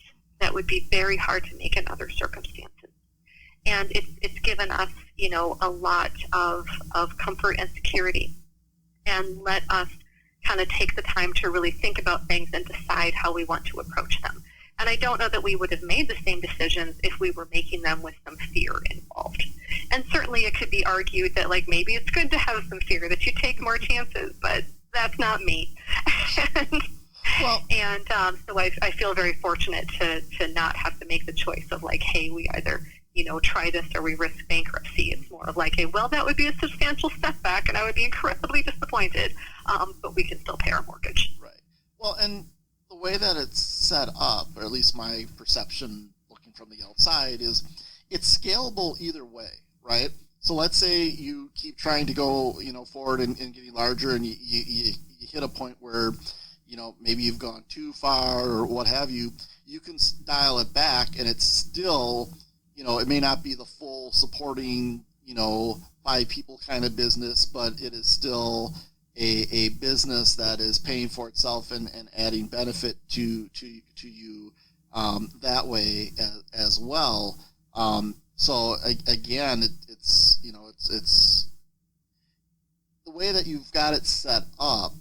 that would be very hard to make in other circumstances. And it's given us, a lot of comfort and security, and let us kind of take the time to really think about things and decide how we want to approach them. And I don't know that we would have made the same decisions if we were making them with some fear involved. And certainly it could be argued that like maybe it's good to have some fear, that you take more chances, but that's not me. So I feel very fortunate to not have to make the choice of like, hey, we either try this or we risk bankruptcy. It's more of like, hey, well, that would be a substantial setback and I would be incredibly disappointed, but we can still pay our mortgage. Right. Well, and the way that it's set up, or at least my perception looking from the outside, is it's scalable either way, right? So let's say you keep trying to go, forward and getting larger, and you hit a point where, maybe you've gone too far or what have you. You can dial it back, and it's still, it may not be the full supporting, 5 people kind of business, but it is still a business that is paying for itself and adding benefit to you that way as well. So again, it's the way that you've got it set up.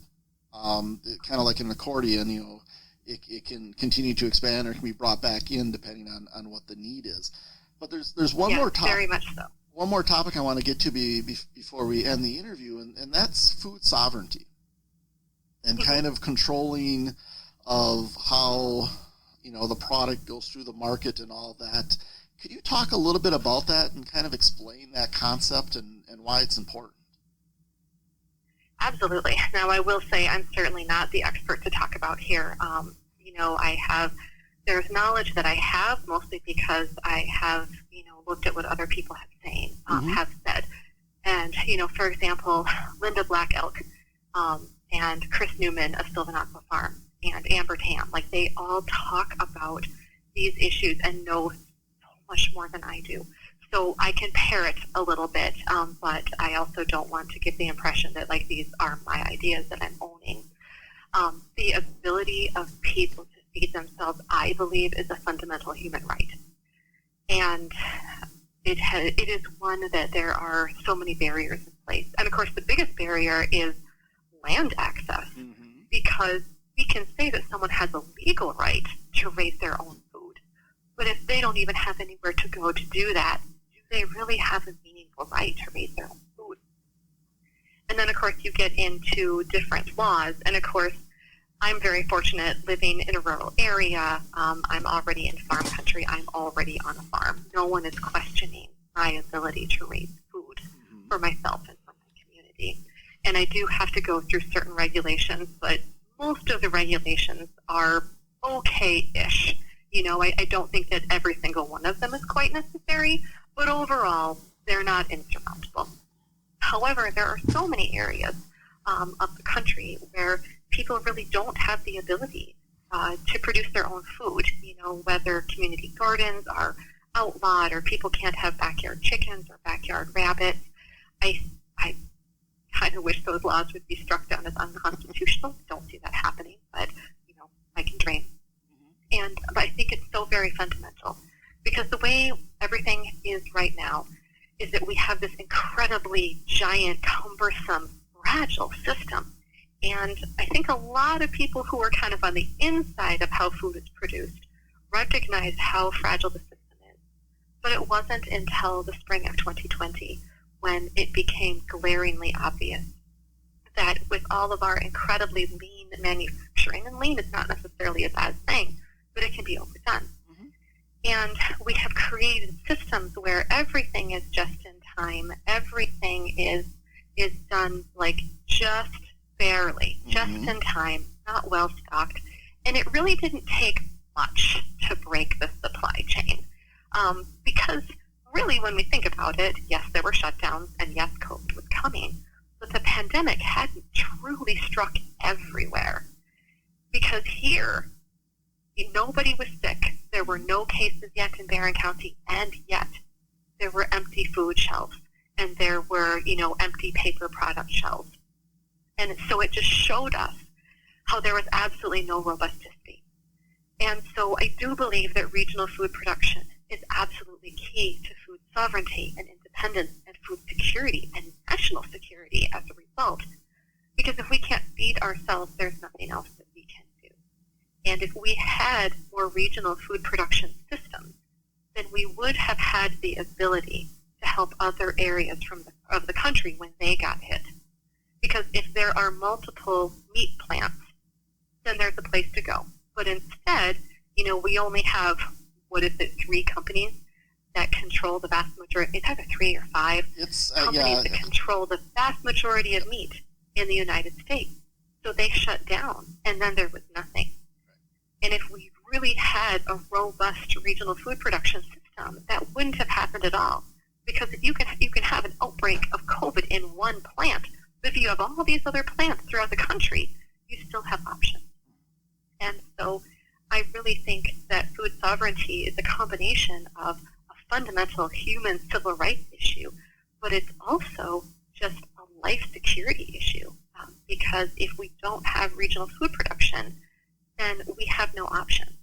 Kind of like an accordion, it can continue to expand or it can be brought back in depending on what the need is. But there's one more topic. Very much so. One more topic I want to get to before we end the interview, and that's food sovereignty and kind of controlling of how the product goes through the market and all that. Could you talk a little bit about that and kind of explain that concept and why it's important? Absolutely. Now, I will say I'm certainly not the expert to talk about here. There's knowledge that I have, mostly because I have, looked at what other people have said. And, for example, Linda Black Elk and Chris Newman of Sylvan Aqua Farm and Amber Tam, like they all talk about these issues and know so much more than I do. So I can parrot a little bit, but I also don't want to give the impression that like these are my ideas that I'm owning. The ability of people to feed themselves, I believe, is a fundamental human right. And it is one that there are so many barriers in place. And of course, the biggest barrier is land access, because we can say that someone has a legal right to raise their own food. But if they don't even have anywhere to go to do that, do they really have a meaningful right to raise their own food? And then, of course, you get into different laws. And, of course, I'm very fortunate living in a rural area. I'm already in farm country. I'm already on a farm. No one is questioning my ability to raise food for myself and for my community. And I do have to go through certain regulations, but most of the regulations are okay-ish. I don't think that every single one of them is quite necessary, but overall, they're not insurmountable. However, there are so many areas of the country where people really don't have the ability to produce their own food, whether community gardens are outlawed or people can't have backyard chickens or backyard rabbits. I kind of wish those laws would be struck down as unconstitutional. Don't see that happening, but, I can dream. But I think it's so very fundamental, because the way everything is right now is that we have this incredibly giant, cumbersome, fragile system. And I think a lot of people who are kind of on the inside of how food is produced recognize how fragile the system is. But it wasn't until the spring of 2020 when it became glaringly obvious that with all of our incredibly lean manufacturing, and lean is not necessarily a bad thing, but it can be overdone. And we have created systems where everything is just in time. Everything is done like just barely, just in time, not well stocked. And it really didn't take much to break the supply chain. Because really, when we think about it, yes, there were shutdowns, and yes, COVID was coming. But the pandemic hadn't truly struck everywhere. Because here, nobody was sick. There were no cases yet in Barron County, and yet there were empty food shelves, and there were, empty paper product shelves. And so it just showed us how there was absolutely no robustity. And so I do believe that regional food production is absolutely key to food sovereignty and independence and food security and national security as a result. Because if we can't feed ourselves, there's nothing else that we can do. And if we had more regional food production systems, then we would have had the ability to help other areas of the country when they got hit. Because if there are multiple meat plants, then there's a place to go. But instead, we only have, 3 companies that control the vast majority. It's either 3 or 5 companies that control the vast majority of meat in the United States. So they shut down, and then there was nothing. And if we really had a robust regional food production system, that wouldn't have happened at all. Because if you can have an outbreak of COVID in one plant, but if you have all these other plants throughout the country, you still have options. And so I really think that food sovereignty is a combination of a fundamental human civil rights issue, but it's also just a life security issue. Because if we don't have regional food production, then we have no option.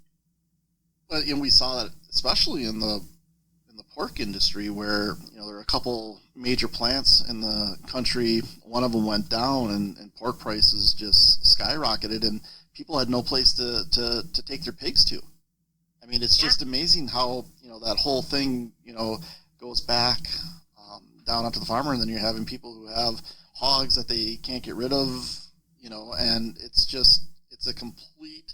Well, and we saw that especially in the pork industry, where there are a couple major plants in the country. One of them went down, and pork prices just skyrocketed, and people had no place to take their pigs to. I mean, it's just amazing how that whole thing goes back down onto the farmer, and then you're having people who have hogs that they can't get rid of, and it's a complete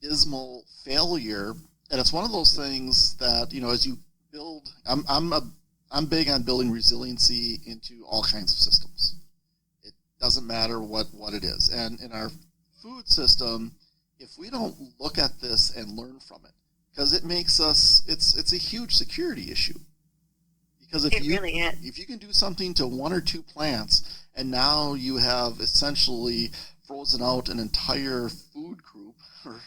dismal failure. And it's one of those things that, as you build, I'm big on building resiliency into all kinds of systems. It doesn't matter what it is. And in our food system, if we don't look at this and learn from it, because it makes us, it's a huge security issue. Because if you can do something to 1 or 2 plants, and now you have essentially frozen out an entire food group, or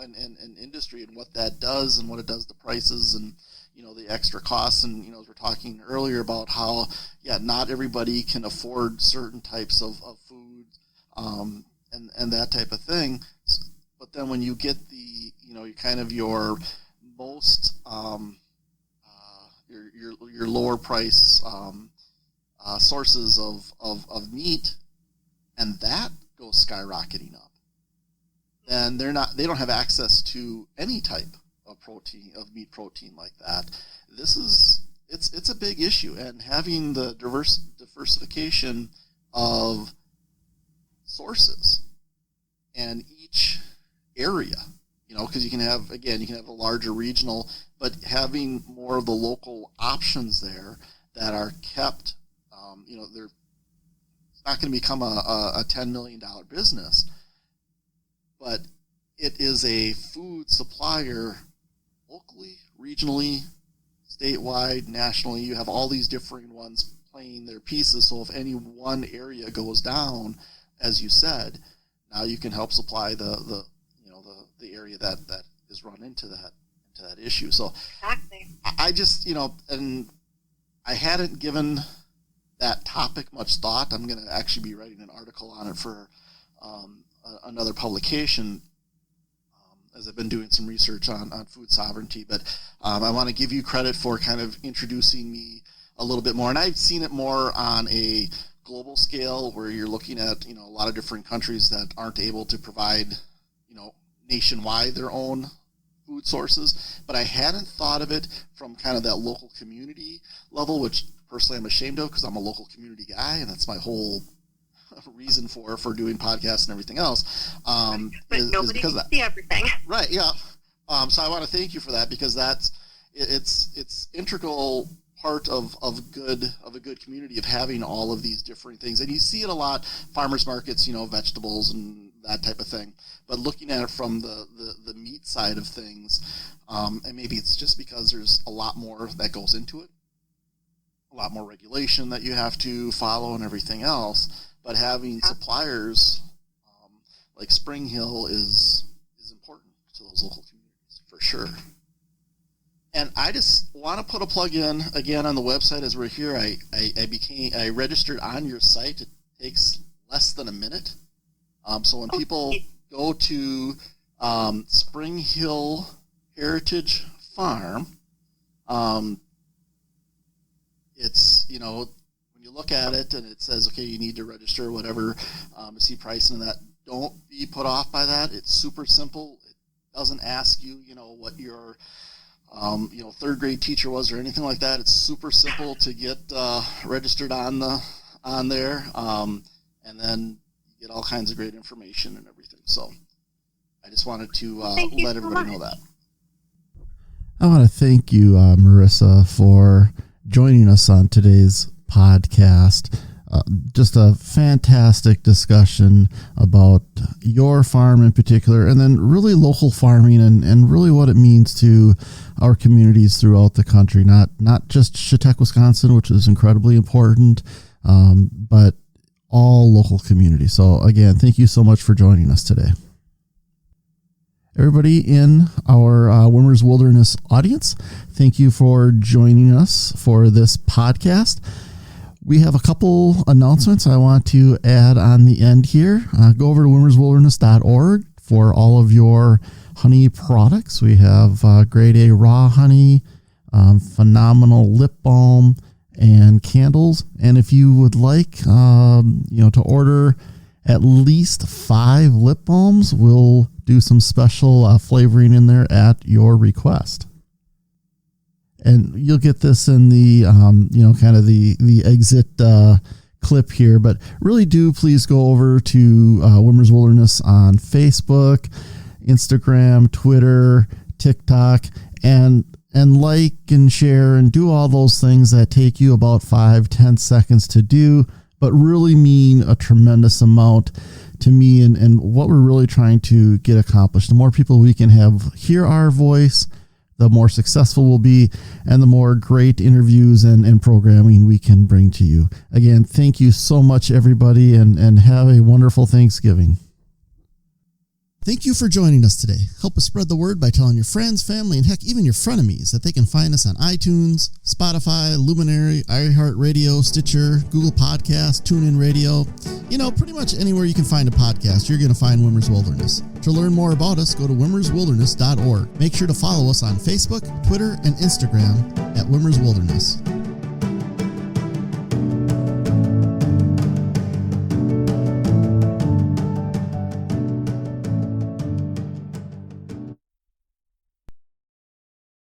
and industry, and what that does, and what it does to prices, and the extra costs, and as we're talking earlier about how not everybody can afford certain types of food, and that type of thing. But then when you get the your most your lower price sources of meat, and that goes skyrocketing up, then they don't have access to any type of meat protein like that. It's a big issue, and having the diversification of sources and each area, because you can have a larger regional, but having more of the local options there that are kept, it's not going to become a $10 million business, but it is a food supplier locally, regionally, statewide, nationally. You have all these different ones playing their pieces. So if any one area goes down, as you said, now you can help supply the area that is run into that issue. So exactly. I just and I hadn't given that topic much thought. I'm going to actually be writing an article on it for another publication, as I've been doing some research on food sovereignty. But I want to give you credit for kind of introducing me a little bit more. And I've seen it more on a global scale where you're looking at, a lot of different countries that aren't able to provide, nationwide their own food sources. But I hadn't thought of it from kind of that local community level, which personally I'm ashamed of because I'm a local community guy, and that's my whole reason for doing podcasts and everything else. But nobody can see everything. Right, yeah. So I want to thank you for that, because it's integral part of a good community, of having all of these different things. And you see it a lot, farmers markets, vegetables and that type of thing. But looking at it from the meat side of things, and maybe it's just because there's a lot more that goes into it, a lot more regulation that you have to follow and everything else. But having suppliers like Springhill is important to those local communities, for sure. And I just want to put a plug in again on the website as we're here. I registered on your site. It takes less than a minute. So when people go to Springhill Heritage Farm, it's, when you look at it and it says, okay, you need to register, whatever, see pricing and that, don't be put off by that. It's super simple. It doesn't ask you, what your third grade teacher was or anything like that. It's super simple to get registered on there, and then you get all kinds of great information and everything. So I just wanted to let everybody know that. I want to thank you, Marissa, for joining us on today's podcast. Just a fantastic discussion about your farm in particular, and then really local farming and really what it means to our communities throughout the country, not just Chetek, Wisconsin, which is incredibly important, but all local communities. So again, thank you so much for joining us today. Everybody in our Wimmer's Wilderness audience, thank you for joining us for this podcast. We have a couple announcements I want to add on the end here. Go over to wimmerswilderness.org for all of your honey products. We have grade A raw honey, phenomenal lip balm, and candles. And if you would like, to order at least 5 lip balms, we'll do some special flavoring in there at your request. And you'll get this in the, kind of the exit clip here. But really do please go over to Wimmer's Wilderness on Facebook, Instagram, Twitter, TikTok, and like and share and do all those things that take you about 5-10 seconds to do, but really mean a tremendous amount to me and what we're really trying to get accomplished. The more people we can have hear our voice, the more successful we'll be, and the more great interviews and programming we can bring to you. Again, thank you so much, everybody, and have a wonderful Thanksgiving. Thank you for joining us today. Help us spread the word by telling your friends, family, and heck, even your frenemies that they can find us on iTunes, Spotify, Luminary, iHeartRadio, Stitcher, Google Podcasts, TuneIn Radio. Pretty much anywhere you can find a podcast, you're going to find Wimmer's Wilderness. To learn more about us, go to wimmerswilderness.org. Make sure to follow us on Facebook, Twitter, and Instagram at Wimmer's Wilderness.